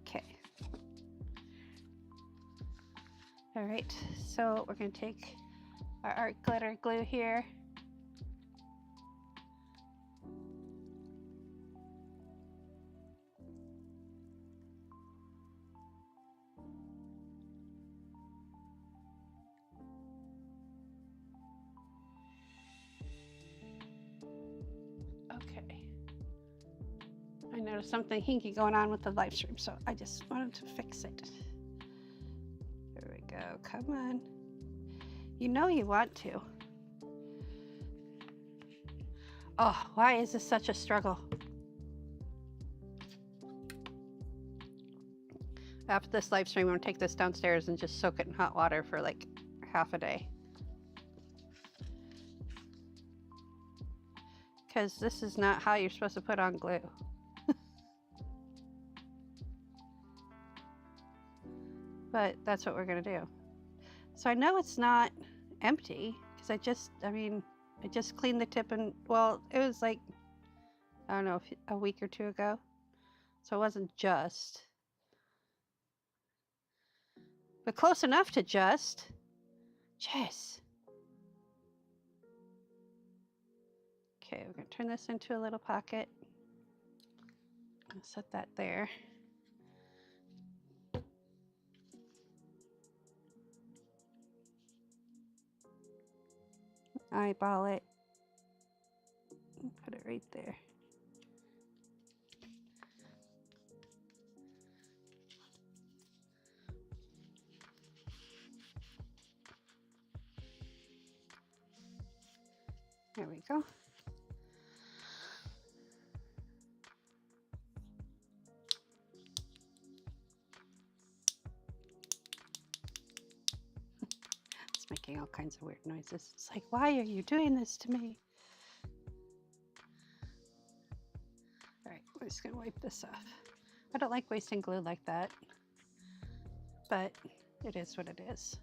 Okay. All right, so we're going to take our art glitter glue here. Okay. I noticed something hinky going on with the live stream, so I just wanted to fix it. There we go. Come on. You know you want to. Oh, why is this such a struggle? After this live stream, I'm going to take this downstairs and just soak it in hot water for like half a day. Because this is not how you're supposed to put on glue. But that's what we're going to do. So I know it's not empty because I just cleaned the tip, and well, it was like, I don't know, a week or two ago. So it wasn't just, but close enough to just. Jeez. Okay, we're going to turn this into a little pocket. I'll set that there. Eyeball it. Put it right there. There we go. It's making all kinds of weird noises. It's like, why are you doing this to me? All right, we're just gonna wipe this off. I don't like wasting glue like that, but it is what it is.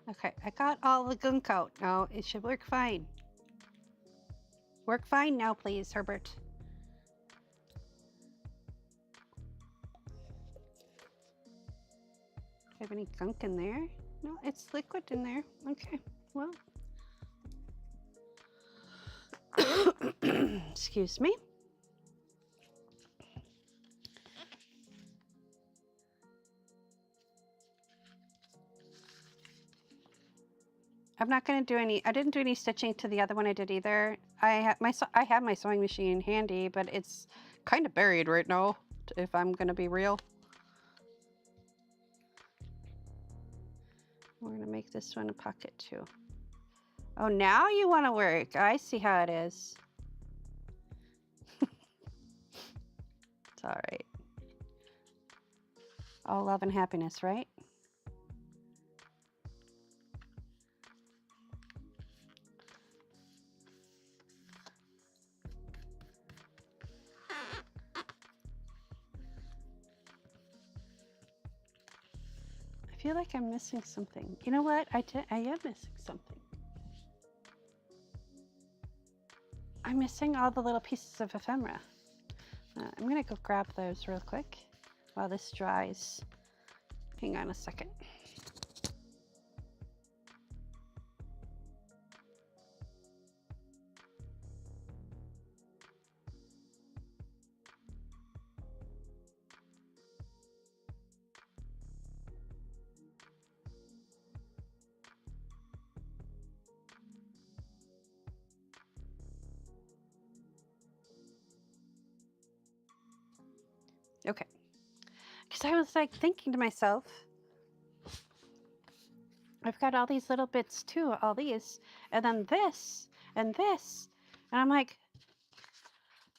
Okay, I got all the gunk out. Now it should work fine. Work fine now, please, Herbert. Have any gunk in there? No, it's liquid in there. Okay, well. Excuse me. I'm not going to do any, I didn't do any stitching to the other one I did either. I have my sewing machine handy, but it's kind of buried right now, if I'm going to be real. We're going to make this one a pocket too. Oh, now you want to work. I see how it is. It's all right. All love and happiness, right? feel like I'm missing something. You know what? I am missing something. I'm missing all the little pieces of ephemera. I'm gonna go grab those real quick while this dries. Hang on a second. Okay, because I was like thinking to myself, I've got all these little bits too, all these, and then this, and this, and I'm like,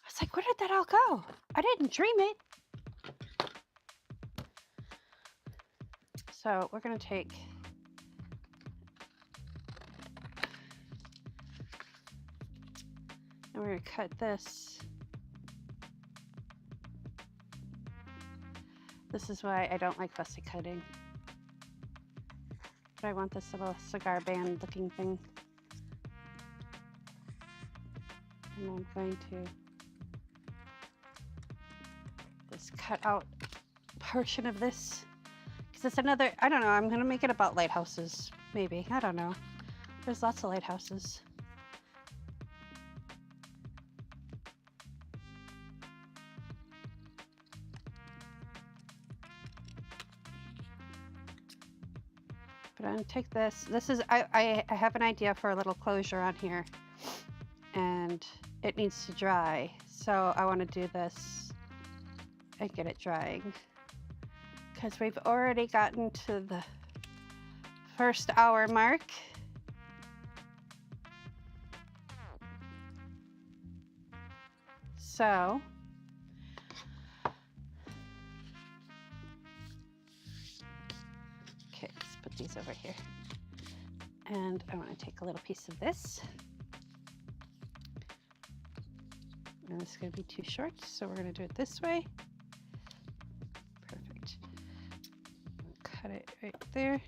I was like, where did that all go? I didn't dream it. So we're gonna take and we're gonna cut this. This is why I don't like fussy cutting. But I want this little cigar band looking thing. And I'm going to just cut out a portion of this. Because it's another, I don't know, I'm gonna make it about lighthouses, maybe, I don't know. There's lots of lighthouses. But I'm gonna take this. This is, I have an idea for a little closure on here. And it needs to dry. So I want to do this and get it drying. Because we've already gotten to the first hour mark. So okay, let's put these over here. And I want to take a little piece of this. And this is going to be too short, so we're going to do it this way. Perfect. Cut it right there.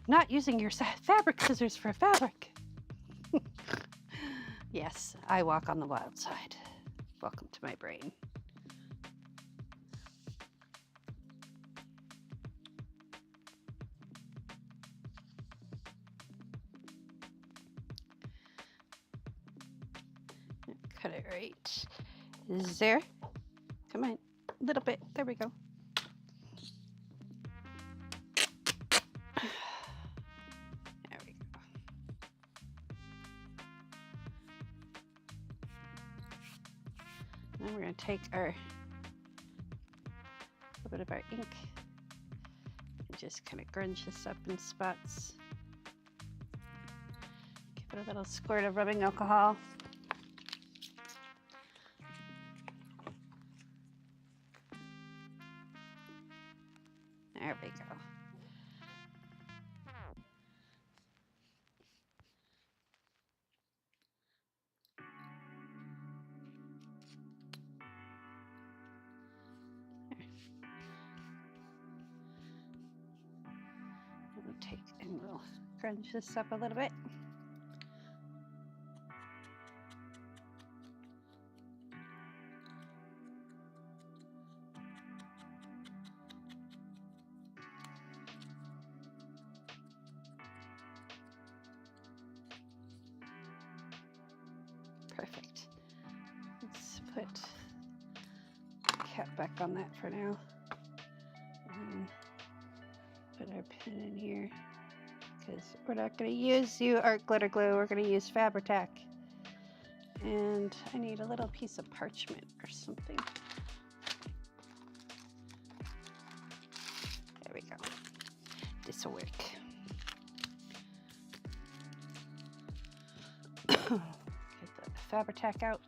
Not using your fabric scissors for fabric. Yes, I walk on the wild side. Welcome to my brain. Cut it right there. Come on, a little bit. There we go. There we go. Now we're going to take our little bit of our ink and just kind of grunge this up in spots. Give it a little squirt of rubbing alcohol. There we go. We'll take and we'll crunch this up a little bit. Perfect. Let's put the cap back on that for now. And put our pin in here because we're not going to use art glitter glue. We're going to use Fabri-Tac. And I need a little piece of parchment or something. There we go. This will work. Get the Fabri-Tac out.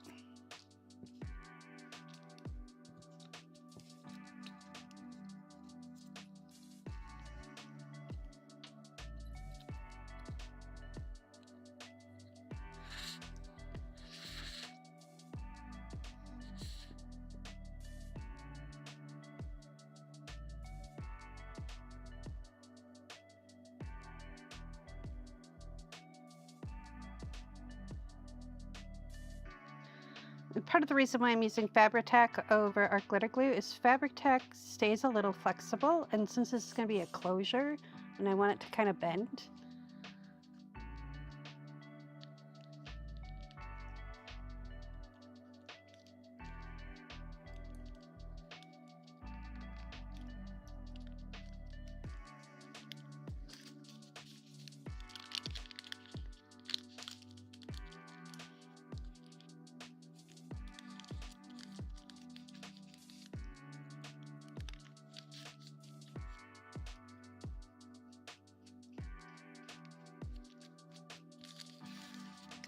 And part of the reason why I'm using Fabri-Tac over our glitter glue is Fabri-Tac stays a little flexible, and since this is going to be a closure and I want it to kind of bend,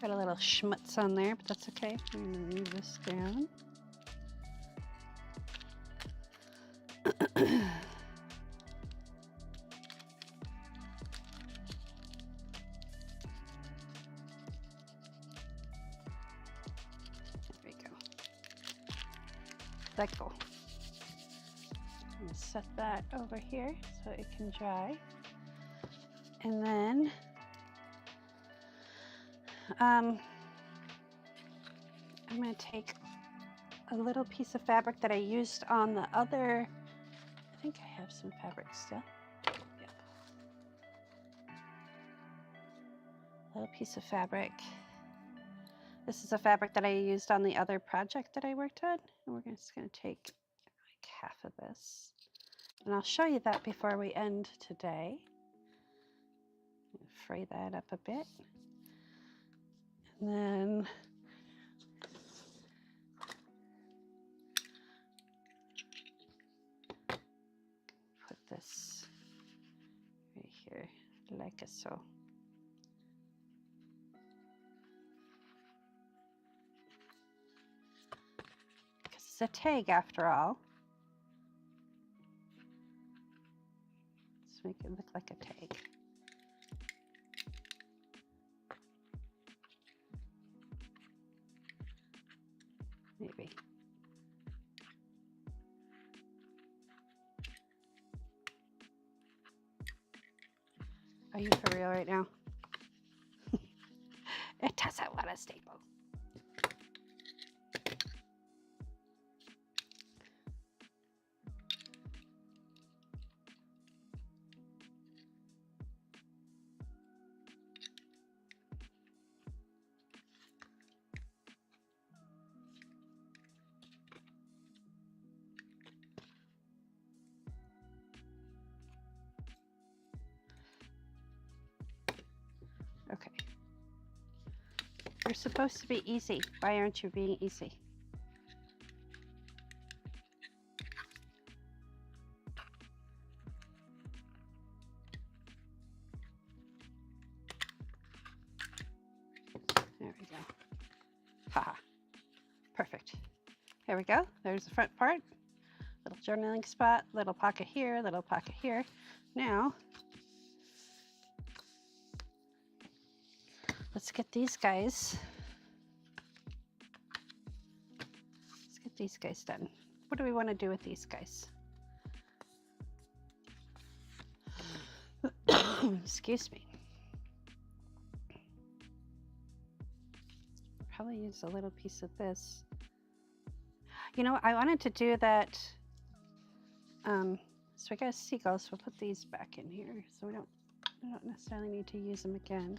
got a little schmutz on there, but that's okay. I'm going to move this down. There we go. Let go. I'm going to set that over here so it can dry. And then I'm going to take a little piece of fabric that I used on the other, I think I have some fabric still. Yep. A little piece of fabric. This is a fabric that I used on the other project that I worked on. And we're just going to take like half of this. And I'll show you that before we end today. Fray that up a bit. And then put this right here, like so. Because it's a tag after all. Let's make it look like a tag. Maybe. Are you for real right now? It doesn't want to staple. Okay. You're supposed to be easy. Why aren't you being easy? There we go. Haha. Perfect. There we go. There's the front part. Little journaling spot, little pocket here, little pocket here. Now, let's get these guys. Let's get these guys done. What do we want to do with these guys? Excuse me. Probably use a little piece of this. You know, I wanted to do that. So we got seagulls. We'll put these back in here, so we don't necessarily need to use them again.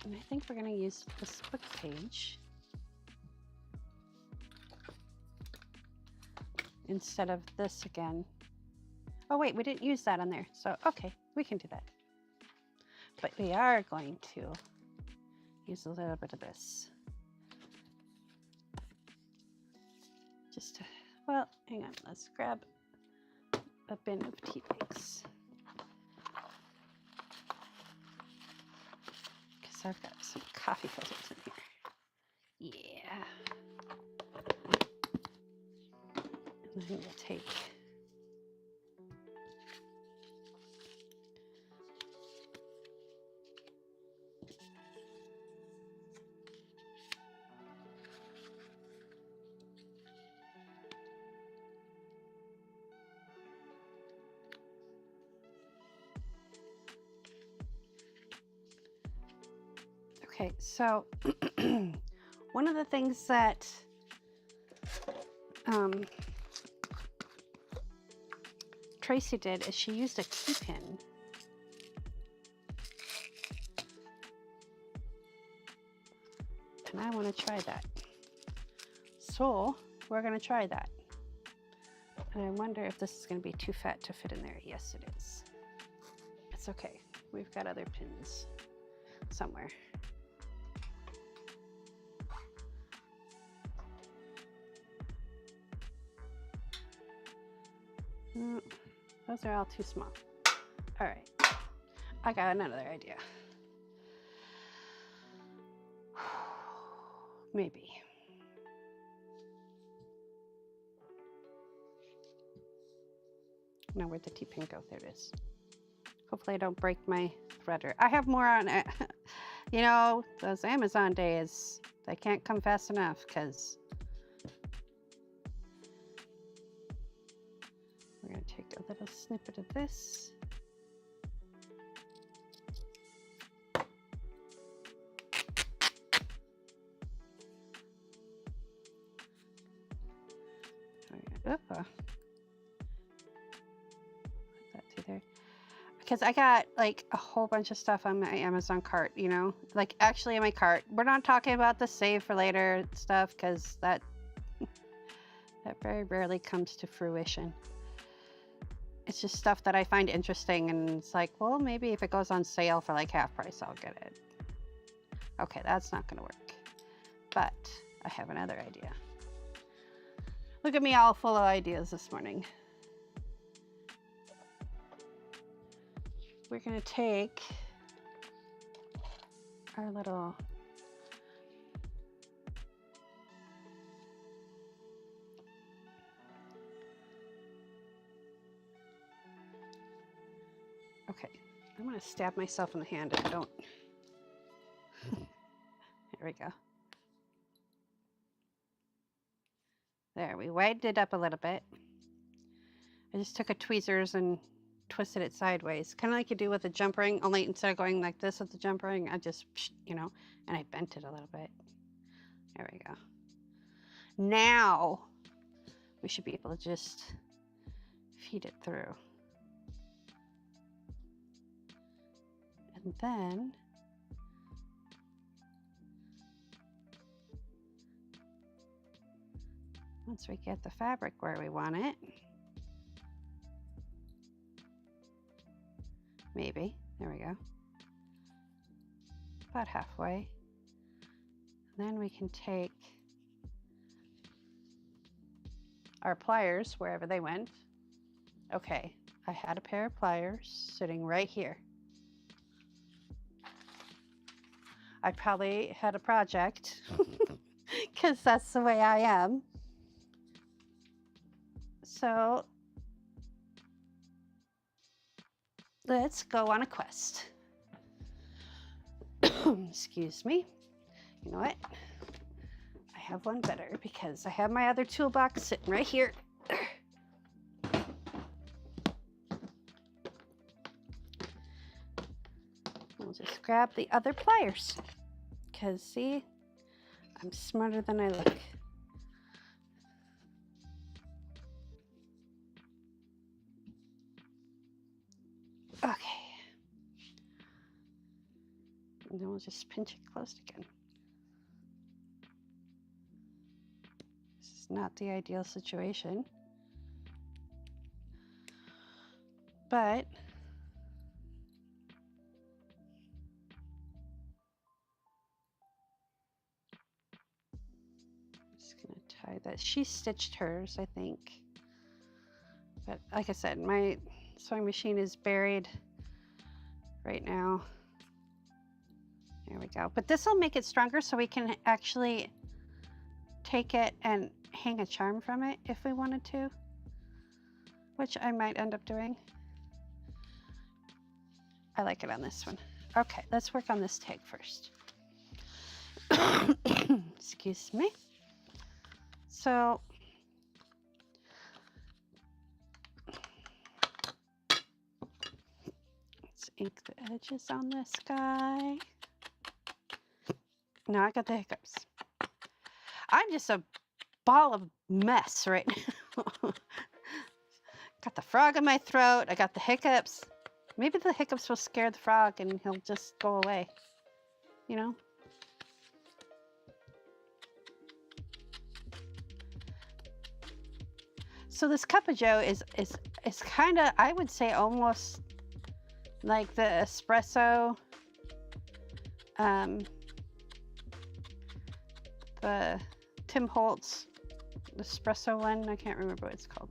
And I think we're going to use this book page instead of this again. Oh wait, we didn't use that on there, so okay, we can do that. But we are going to use a little bit of this. Just to, well, hang on, let's grab a bin of tea bags. Because I've got some coffee filters in here. Yeah. And then we'll take Okay, so one of the things that Tracy did is she used a key pin. And I want to try that. So we're going to try that. And I wonder if this is going to be too fat to fit in there. Yes, it is. It's okay. We've got other pins somewhere. Those are all too small. All right. I got another idea. Maybe. Now where'd the T-pin go? There it is. Hopefully I don't break my threader. I have more on it. You know, those Amazon days, they can't come fast enough because we're going to take a little snippet of this. Put that through there. Because I got like a whole bunch of stuff on my Amazon cart, you know, like actually in my cart. We're not talking about the save for later stuff because that very rarely comes to fruition. It's just stuff that I find interesting and it's like, well, maybe if it goes on sale for like half price, I'll get it. Okay, that's not gonna work. But I have another idea. Look at me all full of ideas this morning. We're gonna take our little okay, I'm gonna stab myself in the hand if I don't. There we go. There, we widened it up a little bit. I just took a tweezers and twisted it sideways, kind of like you do with a jump ring, only instead of going like this with the jump ring, I just, you know, and I bent it a little bit. There we go. Now we should be able to just feed it through. And then once we get the fabric where we want it, maybe, there we go, about halfway. And then we can take our pliers wherever they went. Okay, I had a pair of pliers sitting right here. I probably had a project because that's the way I am. So let's go on a quest. Excuse me. You know what? I have one better because I have my other toolbox sitting right here. We'll just grab the other pliers because see, I'm smarter than I look. Okay. And then we'll just pinch it closed again. This is not the ideal situation, but I'm just gonna tie that. She stitched hers, I think. But like I said, my sewing machine is buried right now. There we go. But this will make it stronger so we can actually take it and hang a charm from it if we wanted to, which I might end up doing. I like it on this one. Okay, let's work on this tag first. Excuse me. So let's ink the edges on this guy. Now I got the hiccups. I'm just a ball of mess right now. Got the frog in my throat. I got the hiccups. Maybe the hiccups will scare the frog and he'll just go away. You know? So this cup of joe is kind of, I would say, almost like the espresso, the Tim Holtz espresso one. I can't remember what it's called.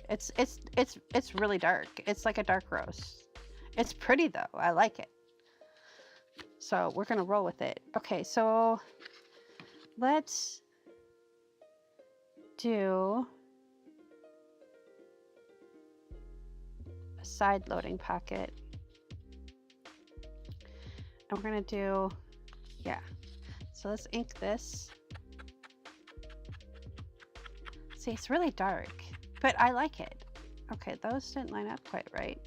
It's really dark. It's like a dark roast. It's pretty though. I like it. So we're gonna roll with it. Okay, so let's do a side loading pocket. And we're gonna do, yeah. So let's ink this. See, it's really dark, but I like it. Okay, those didn't line up quite right,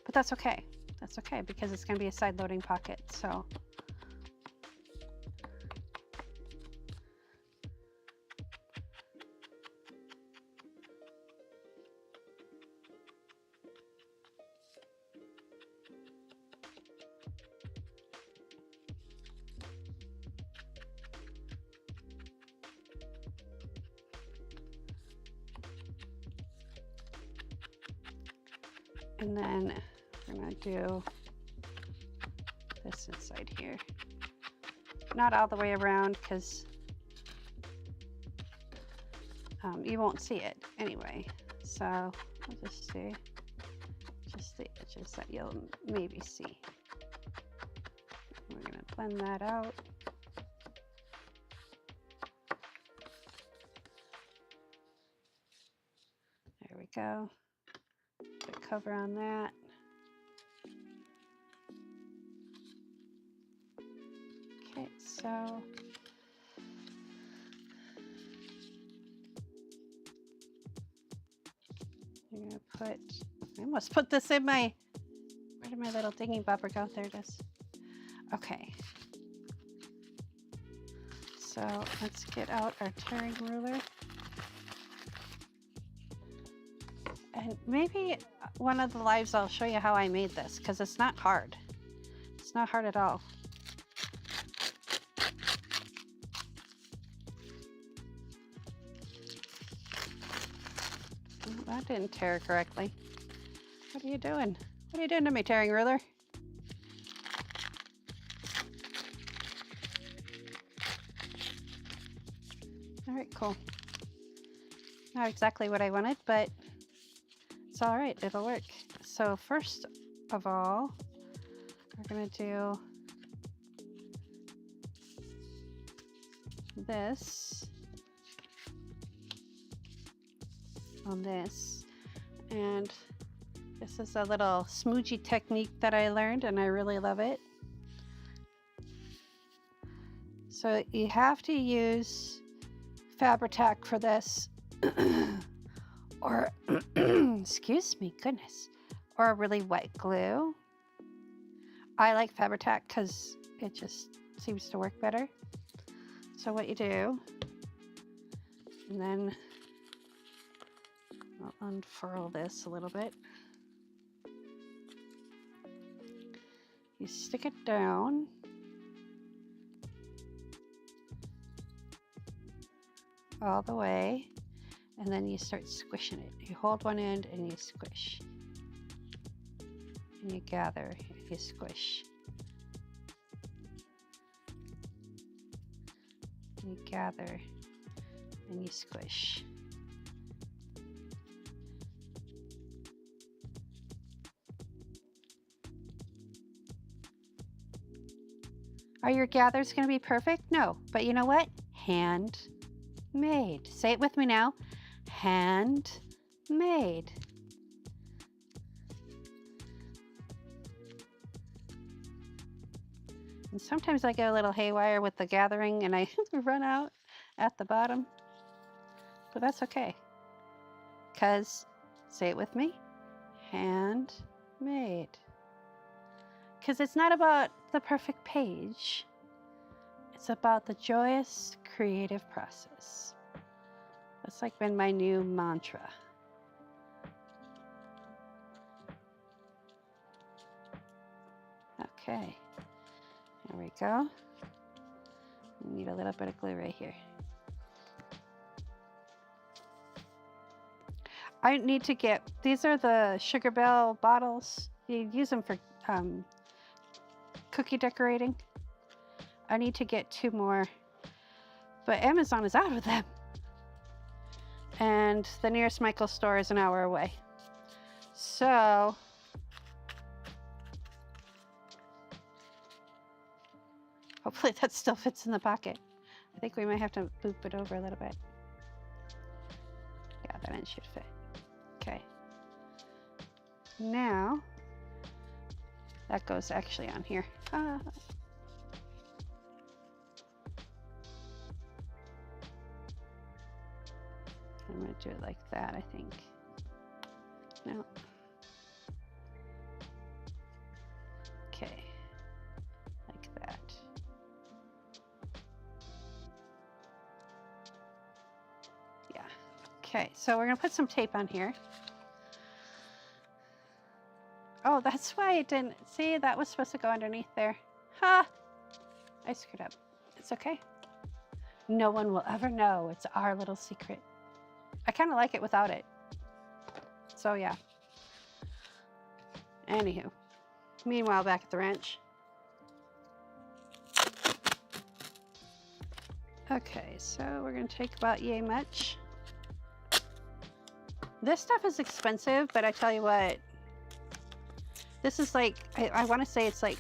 but that's okay. That's okay because it's gonna be a side loading pocket, so. And then we're gonna do this inside here. Not all the way around because you won't see it anyway. So I'll just do just the edges that you'll maybe see. We're gonna blend that out. There we go. Put cover on that. Okay, so I'm gonna put, I almost put this in my, where did my little dingy bopper go? There it is. Okay. So let's get out our tearing ruler. And maybe one of the lives I'll show you how I made this because it's not hard. It's not hard at all. Oh, that didn't tear correctly. What are you doing? What are you doing to me, tearing ruler? All right, cool. Not exactly what I wanted, but it's all right, it'll work. So first of all, we're gonna do this on this. And this is a little smoochie technique that I learned and I really love it. So you have to use Fabri-Tac for this. Or, excuse me, goodness, or a really wet glue. I like Fabri-Tac because it just seems to work better. So what you do, and then I'll unfurl this a little bit. You stick it down. All the way. And then you start squishing it. You hold one end and you squish. And you gather and you squish. And you gather and you squish. Are your gathers going to be perfect? No. But you know what? Handmade. Say it with me now. Handmade. And sometimes I get a little haywire with the gathering and I run out at the bottom. But that's okay. Because, say it with me, handmade. Because it's not about the perfect page. It's about the joyous creative process. That's like been my new mantra. Okay, there we go. We need a little bit of glue right here. I need to get, these are the Sugar Bell bottles. You use them for cookie decorating. I need to get 2 more, but Amazon is out of them. And the nearest Michael's store is an hour away. So, hopefully that still fits in the pocket. I think we might have to boop it over a little bit. Yeah, that end should fit. Okay. Now, that goes actually on here. I'm going to do it like that, I think. No. Okay. Like that. Yeah. Okay, so we're going to put some tape on here. Oh, that's why it didn't. See, that was supposed to go underneath there. Ha! I screwed up. It's okay. No one will ever know. It's our little secret. I kind of like it without it. So, yeah. Anywho. Meanwhile, back at the ranch. Okay, so we're going to take about yay much. This stuff is expensive, but I tell you what. This is like, I want to say it's like,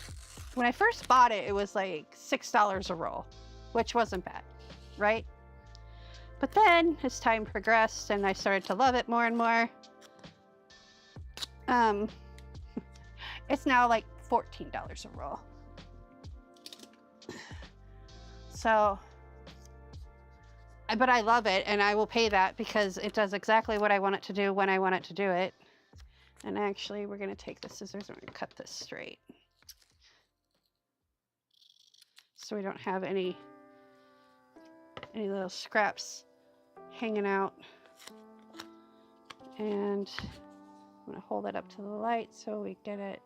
when I first bought it, it was like $6 a roll, which wasn't bad, right? But then as time progressed and I started to love it more and more, it's now like $14 a roll. So, but I love it and I will pay that because it does exactly what I want it to do when I want it to do it. And actually, we're going to take the scissors and we're going to cut this straight. So we don't have any little scraps hanging out. And I'm going to hold it up to the light so we get it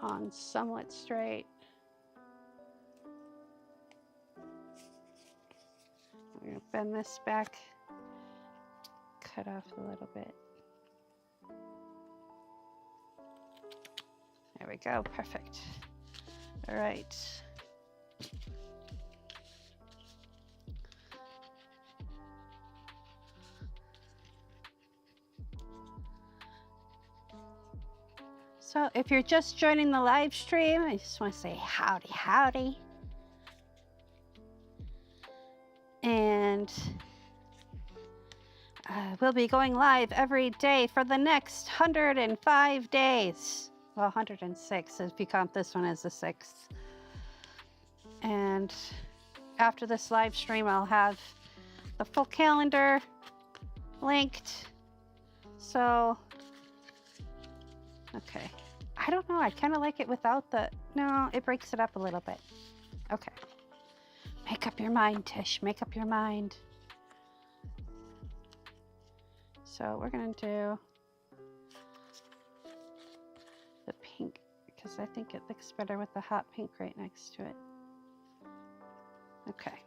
on somewhat straight. We're going to bend this back. Cut off a little bit. There we go, perfect. All right. So if you're just joining the live stream, I just want to say howdy, howdy. And we'll be going live every day for the next 105 days. Well, 106 if you count this one as the 6th. And after this live stream, I'll have the full calendar linked. So, okay. I don't know. I kind of like it without the... No, it breaks it up a little bit. Okay. Make up your mind, Tish. Make up your mind. So we're going to do the pink because I think it looks better with the hot pink right next to it. Okay.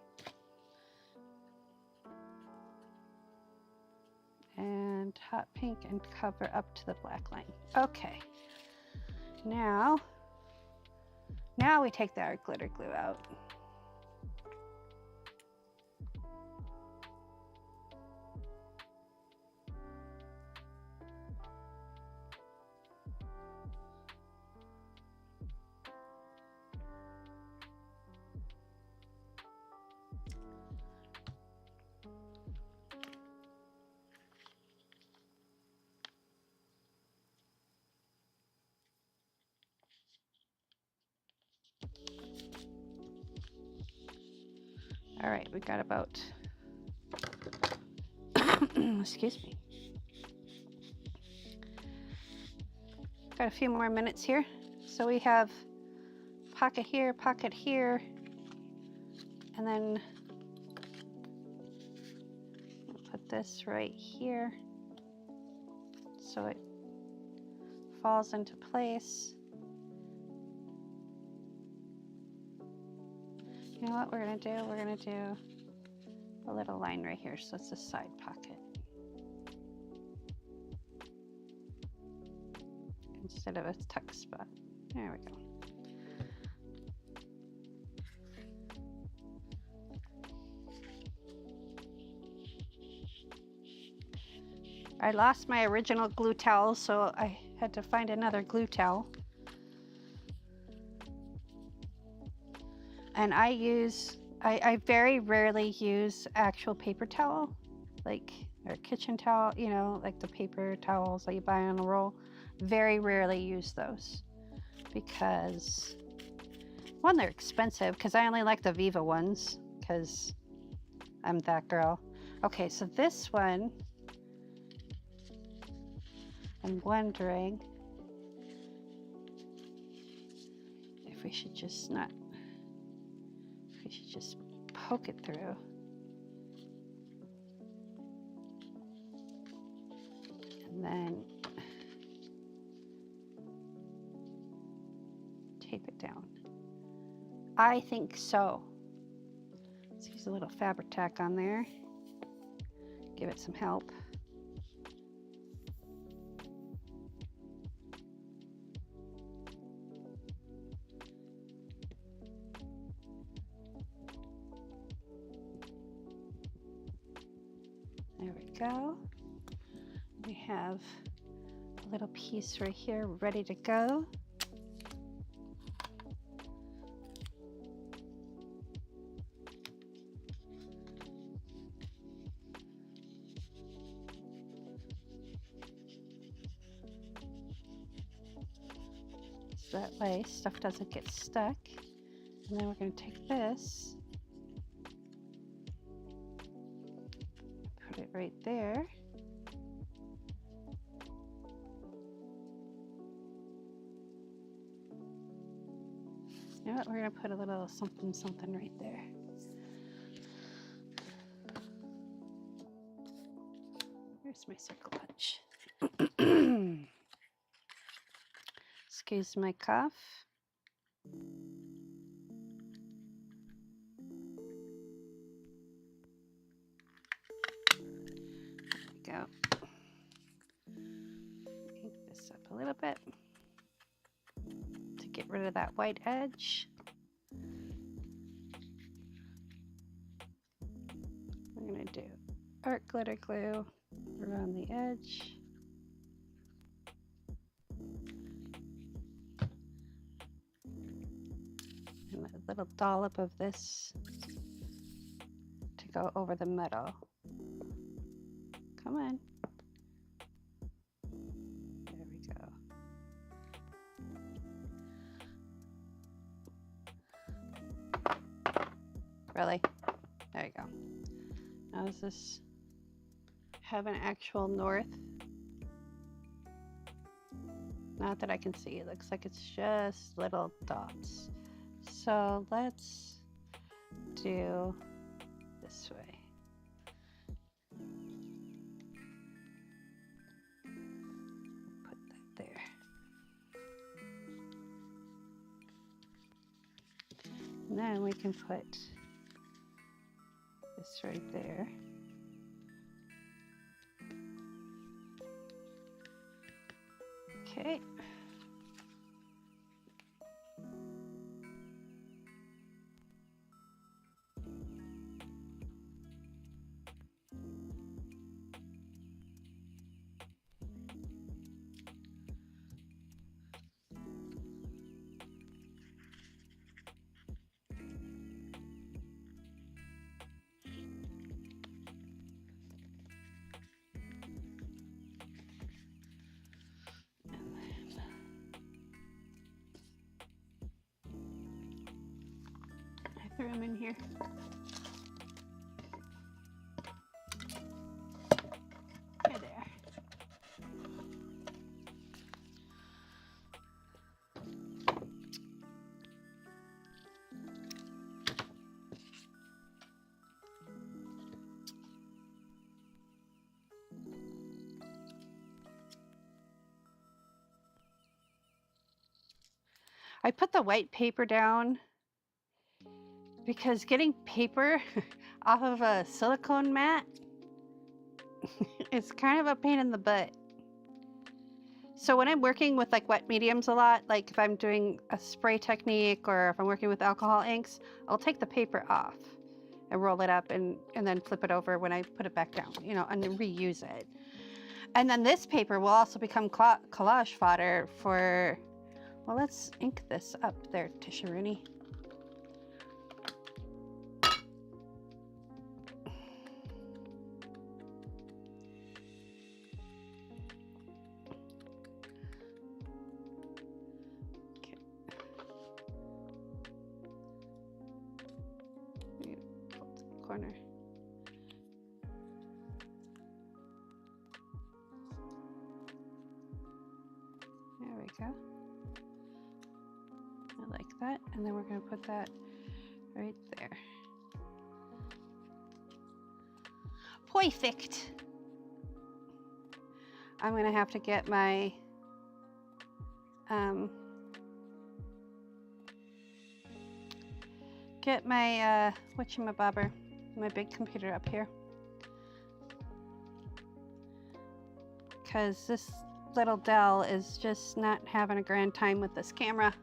And hot pink and cover up to the black line. Okay. Now we take our glitter glue out. All right, we got about, excuse me. Got a few more minutes here. So we have pocket here, and then I'll put this right here so it falls into place. You know what we're gonna do? We're gonna do a little line right here, so it's a side pocket instead of a tuck spot. There we go. I lost my original glue towel, so I had to find another glue towel. And I very rarely use actual paper towel, like, or kitchen towel, you know, like the paper towels that you buy on a roll. Very rarely use those because, one, they're expensive, because I only like the Viva ones, because I'm that girl. Okay, so this one, I'm wondering if we should just poke it through. And then tape it down. I think so. Let's use a little fabric tack on there. Give it some help. There we go. We have a little piece right here ready to go. So that way stuff doesn't get stuck. And then we're going to take this, put it right there. You know what? We're going to put a little something, something right there. Here's my circle punch. Excuse my cough. There we go. Ink this up a little bit to get rid of that white edge. I'm going to do art glitter glue around the edge. And a little dollop of this to go over the metal. Come on. There we go. Really? There you go. Now does this have an actual north? Not that I can see. It looks like it's just little dots. So let's do this way. Put that there. And then we can put this right there. Okay. Throw them in here. Right there. I put the white paper down because getting paper off of a silicone mat is kind of a pain in the butt. So when I'm working with like wet mediums a lot, like if I'm doing a spray technique or if I'm working with alcohol inks, I'll take the paper off and roll it up and then flip it over when I put it back down, you know, and reuse it. And then this paper will also become collage fodder for, well, let's ink this up there, Tisharuni. Corner. There we go. I like that. And then we're going to put that right there. Perfect. I'm going to have to get my whatchamabobber, my big computer up here, because this little Dell is just not having a grand time with this camera.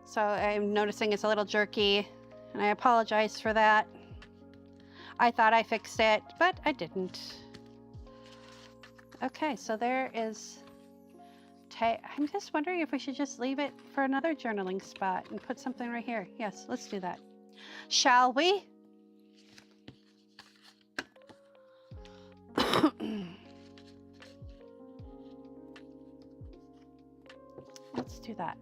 So I'm noticing it's a little jerky, and I apologize for that. I thought I fixed it, but I didn't. Okay, so there is. I'm just wondering if we should just leave it for another journaling spot and put something right here. Yes, let's do that. Shall we? Let's do that.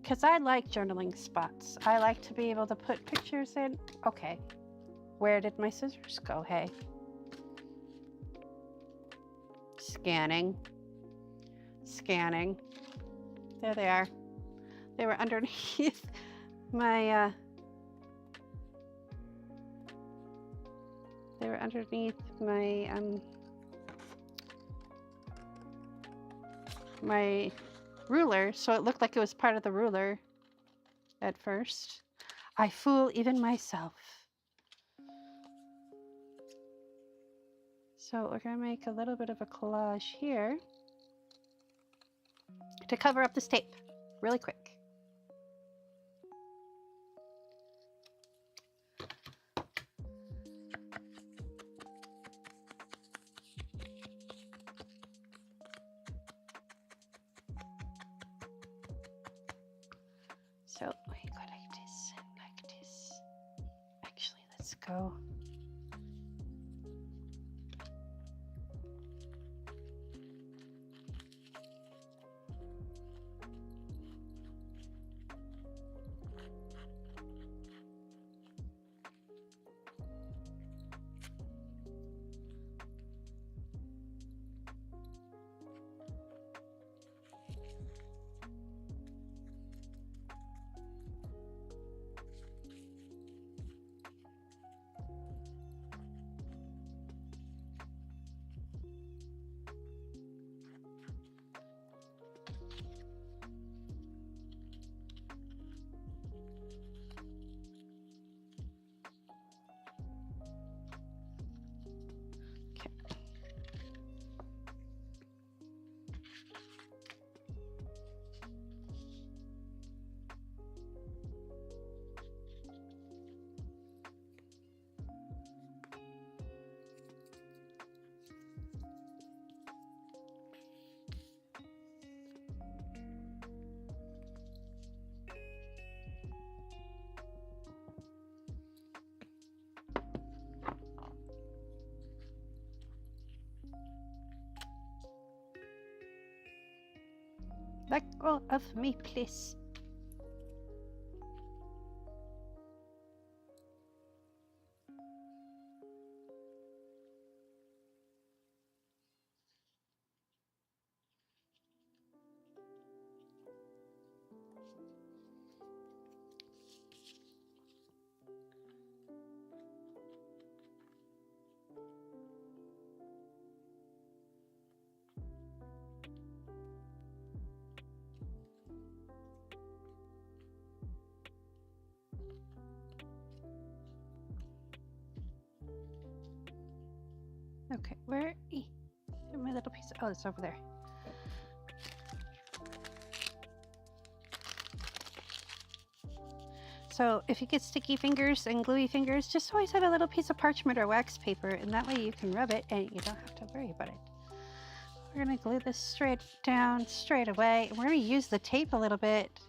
Because I like journaling spots. I like to be able to put pictures in. Okay. Where did my scissors go? Hey. Scanning. Scanning. There they are. They were underneath my my ruler, so it looked like it was part of the ruler at first. I fool even myself. So we're going to make a little bit of a collage here to cover up this tape really quick. So we go like this and like this. Actually, let's go. Let go of me, please. Okay, where? My little piece. Oh, it's over there. So if you get sticky fingers and gluey fingers, just always have a little piece of parchment or wax paper, and that way you can rub it and you don't have to worry about it. We're gonna glue this straight down, straight away. We're gonna use the tape a little bit.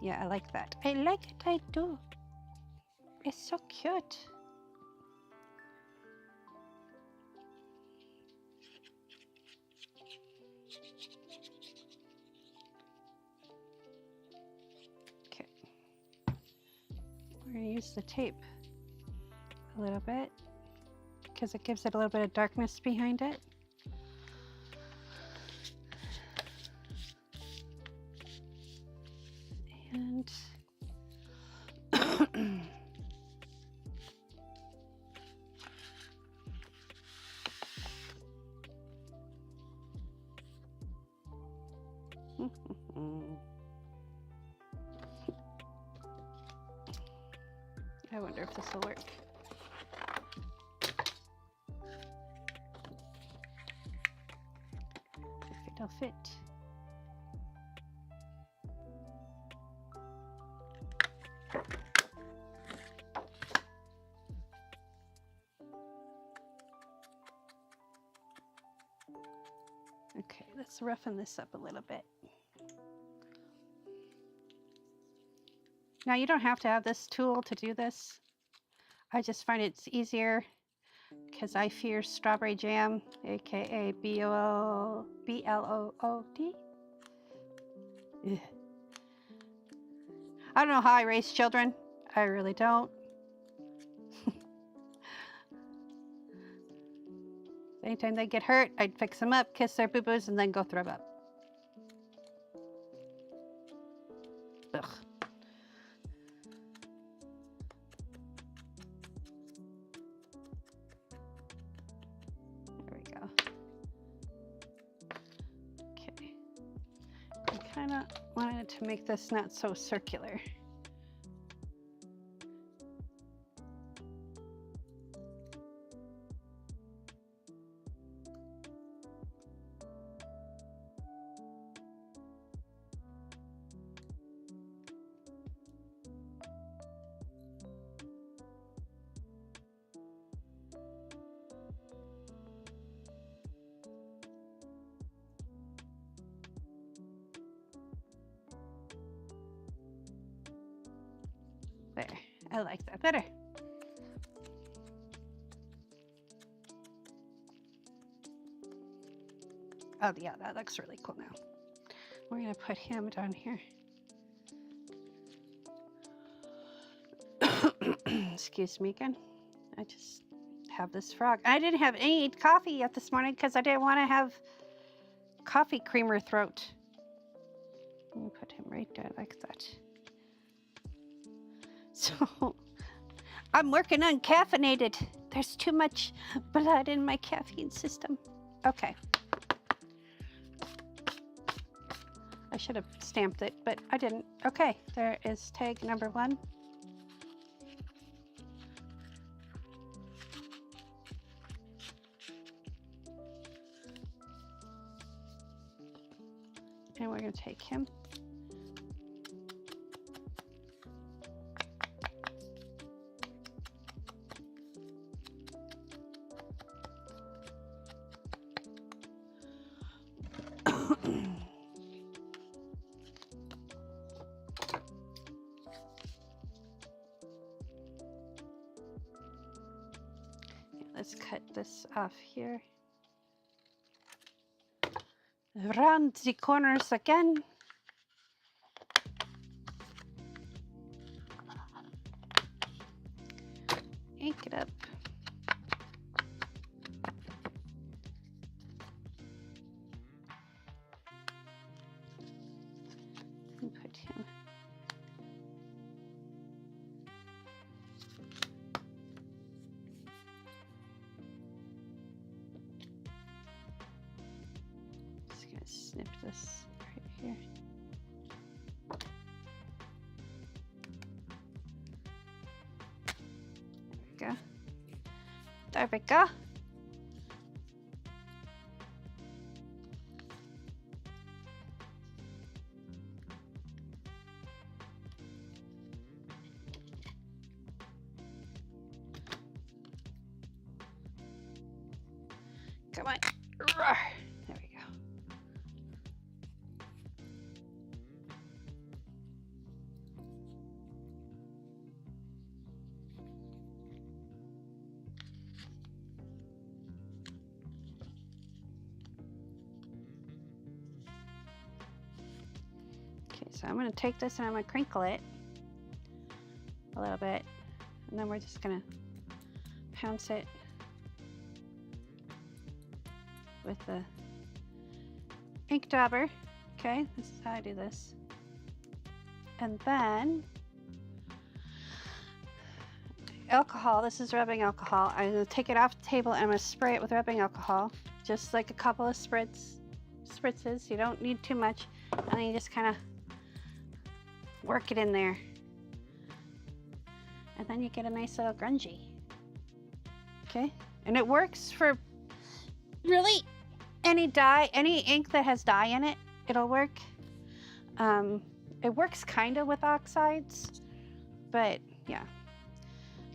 Yeah, I like that. I like it, I do. It's so cute. Okay. We're gonna use the tape a little bit because it gives it a little bit of darkness behind it. And I wonder if this will work. If it'll fit. Okay, let's roughen this up a little bit. Now you don't have to have this tool to do this. I just find it's easier because I fear strawberry jam, aka B-L-O-O-D. I don't know how I raise children. I really don't. Anytime they get hurt, I'd fix them up, kiss their boo-boos, and then go throw up. Ugh. There we go. Okay. I kind of wanted to make this not so circular. There, I like that better. Oh yeah, that looks really cool now. We're gonna put him down here. Excuse me again. I just have this frog. I didn't have any coffee yet this morning because I didn't want to have coffee creamer throat. Let me put him right there like that. So I'm working uncaffeinated. There's too much blood in my caffeine system. Okay. I should have stamped it, but I didn't. Okay, there is tag number 1. And we're going to take him. Let's cut this off here. Round the corners again. Ink it up. And put him. Just gonna snip this right here. There we go. Come on. Roar. There we go. Okay, so I'm going to take this and I'm going to crinkle it a little bit, and then we're just going to pounce it with the ink dauber. Okay, this is how I do this. And then alcohol, this is rubbing alcohol. I'm going to take it off the table and I'm going to spray it with rubbing alcohol, just like a couple of spritzes. You don't need too much, and then you just kind of work it in there, and then you get a nice little grungy. Okay, and it works for really any dye, any ink that has dye in it, it'll work. It works kind of with oxides, but yeah.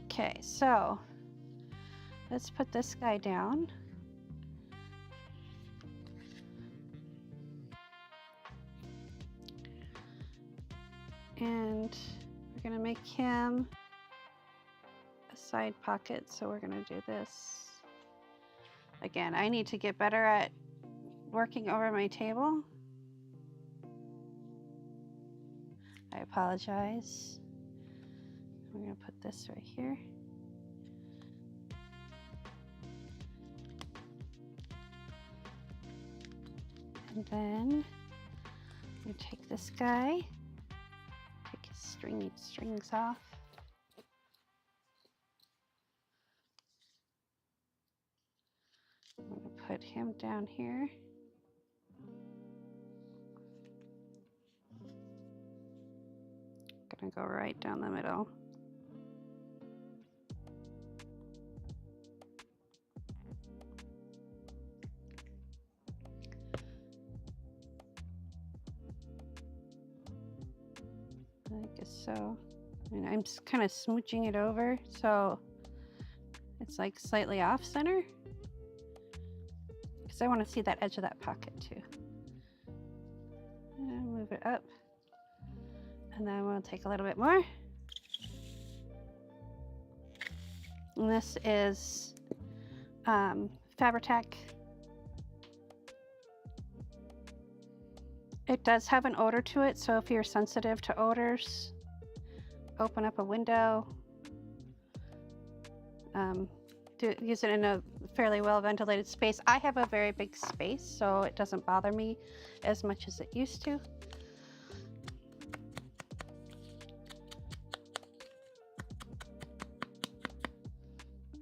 Okay, so let's put this guy down. And we're gonna make him a side pocket, so we're gonna do this. Again, I need to get better at working over my table. I apologize. We're gonna put this right here. And then we take this guy, take his strings off. I'm gonna put him down here. Gonna go right down the middle. I guess so. And I'm just kind of smooching it over so it's like slightly off center, because I want to see that edge of that pocket too. And move it up, and then we'll take a little bit more. And this is Fabri-Tac. It does have an odor to it, so if you're sensitive to odors, open up a window. Use it in a fairly well ventilated space. I have a very big space, so it doesn't bother me as much as it used to.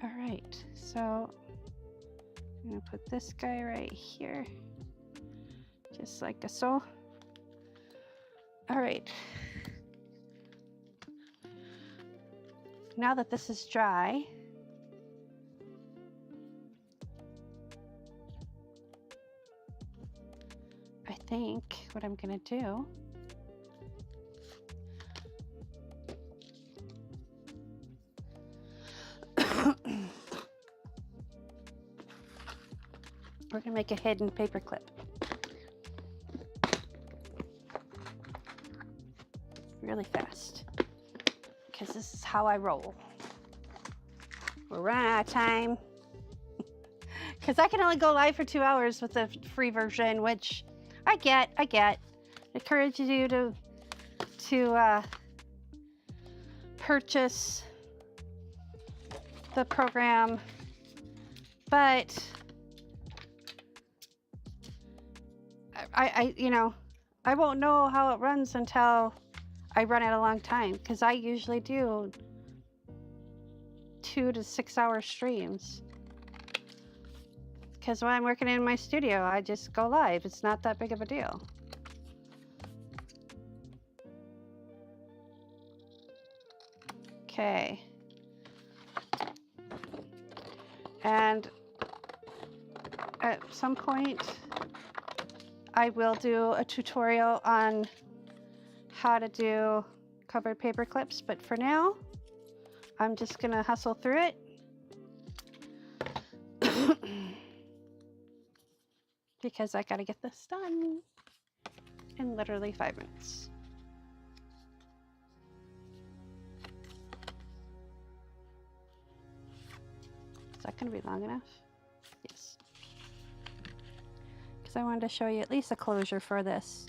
All right, so I'm gonna put this guy right here, just like so. All right. Now that this is dry, I think what I'm gonna do we're gonna make a hidden paper clip. Really fast, because this is how I roll. We're running out of time, because I can only go live for 2 hours with the free version, which I get. It encourages you to purchase the program, but I won't know how it runs until I run it a long time, because I usually do 2 to 6 hour streams. Because when I'm working in my studio, I just go live. It's not that big of a deal. Okay. And at some point, I will do a tutorial on how to do covered paper clips, but for now, I'm just gonna hustle through it. Because I gotta get this done in literally 5 minutes. Is that gonna be long enough? Yes. Because I wanted to show you at least a closure for this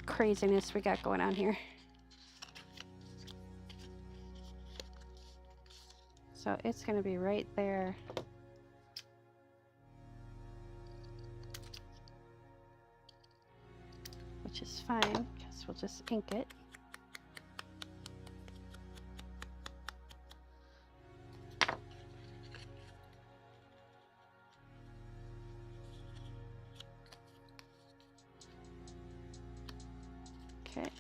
craziness we got going on here. So it's gonna be right there. Which is fine, because we'll just ink it. Okay.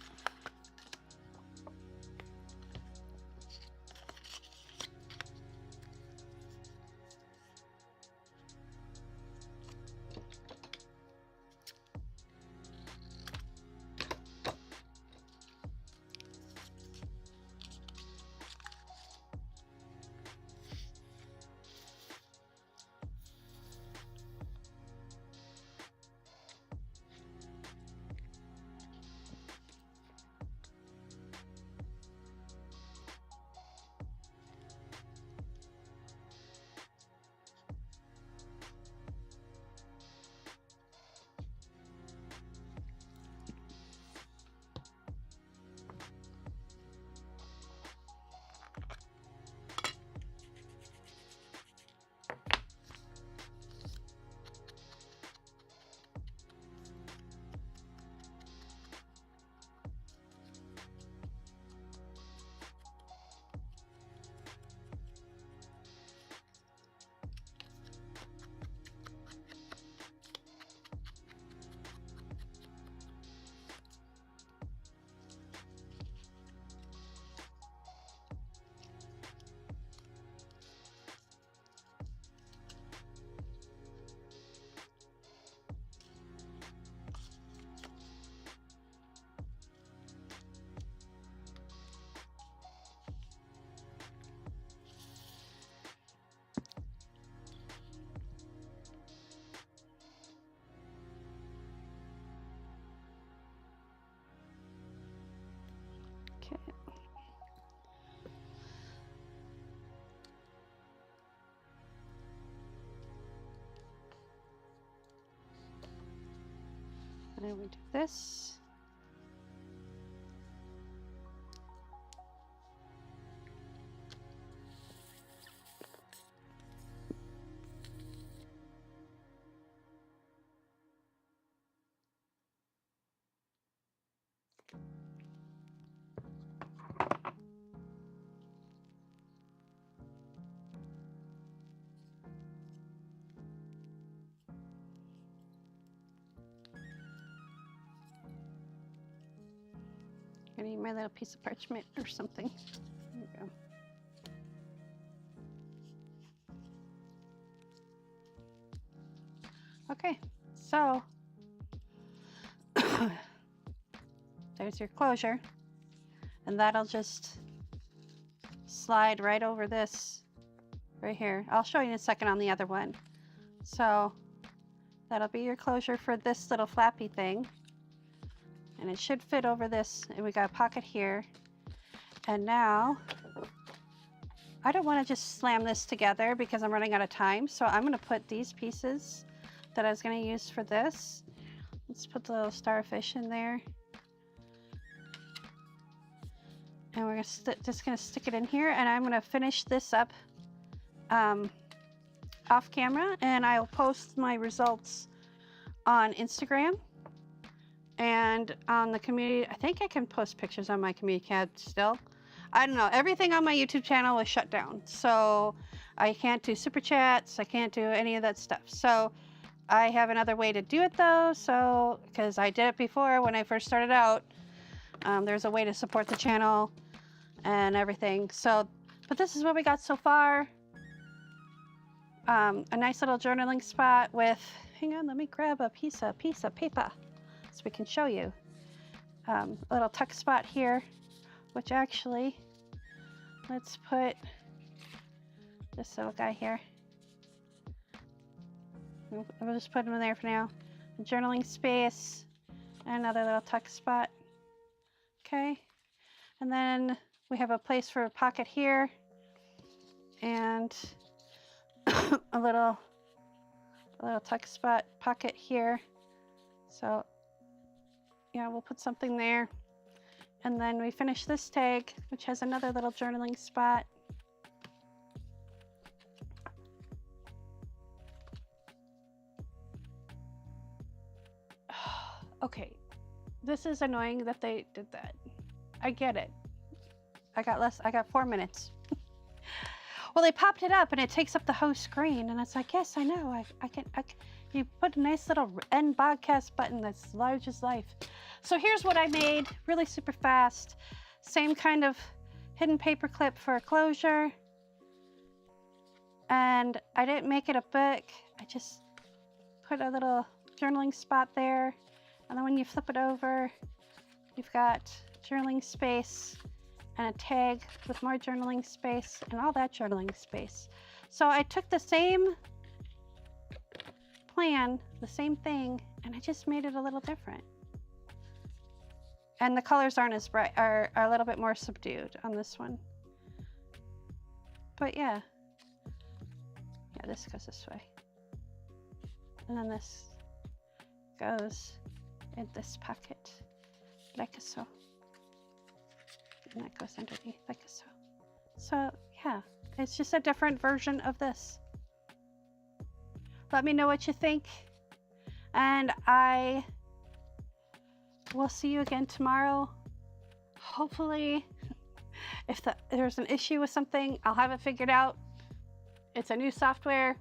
Okay. And then we do this. I need my little piece of parchment or something. There we go. Okay, so there's your closure, and that'll just slide right over this right here. I'll show you in a second on the other one. So that'll be your closure for this little flappy thing. And it should fit over this, and we got a pocket here. And now, I don't want to just slam this together because I'm running out of time, so I'm going to put these pieces that I was going to use for this. Let's put the little starfish in there. And we're just going to stick it in here, and I'm going to finish this up off camera, and I'll post my results on Instagram. And on the community, I think I can post pictures on my community tab still. I don't know, everything on my YouTube channel is shut down. So I can't do super chats, I can't do any of that stuff. So I have another way to do it though. So, because I did it before when I first started out, there's a way to support the channel and everything. So, but this is what we got so far. a nice little journaling spot with, hang on, let me grab a piece of paper so we can show you. A little tuck spot here, which actually, let's put this little guy here. We'll just put him in there for now. A journaling space, and another little tuck spot. Okay, and then we have a place for a pocket here, and a little tuck spot pocket here. So yeah, we'll put something there. And then we finish this tag, which has another little journaling spot. Okay, this is annoying that they did that. I get it. I got 4 minutes. Well, they popped it up and it takes up the whole screen, and it's like, yes, I know, I can, you put a nice little end broadcast button that's large as life. So here's what I made, really super fast. Same kind of hidden paper clip for a closure. And I didn't make it a book, I just put a little journaling spot there. And then when you flip it over, you've got journaling space and a tag with more journaling space and all that journaling space. So I took the same plan, the same thing, and I just made it a little different. And the colors aren't as bright, are a little bit more subdued on this one. But yeah, this goes this way. And then this goes in this pocket, like so. And that goes underneath like so. So yeah, it's just a different version of this. Let me know what you think, and I will see you again tomorrow. Hopefully, if there's an issue with something, I'll have it figured out. It's a new software,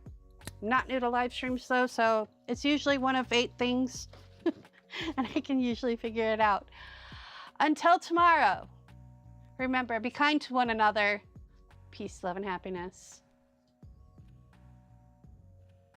not new to live streams though, so it's usually one of 8 things, and I can usually figure it out. Until tomorrow, remember, be kind to one another. Peace, love, and happiness.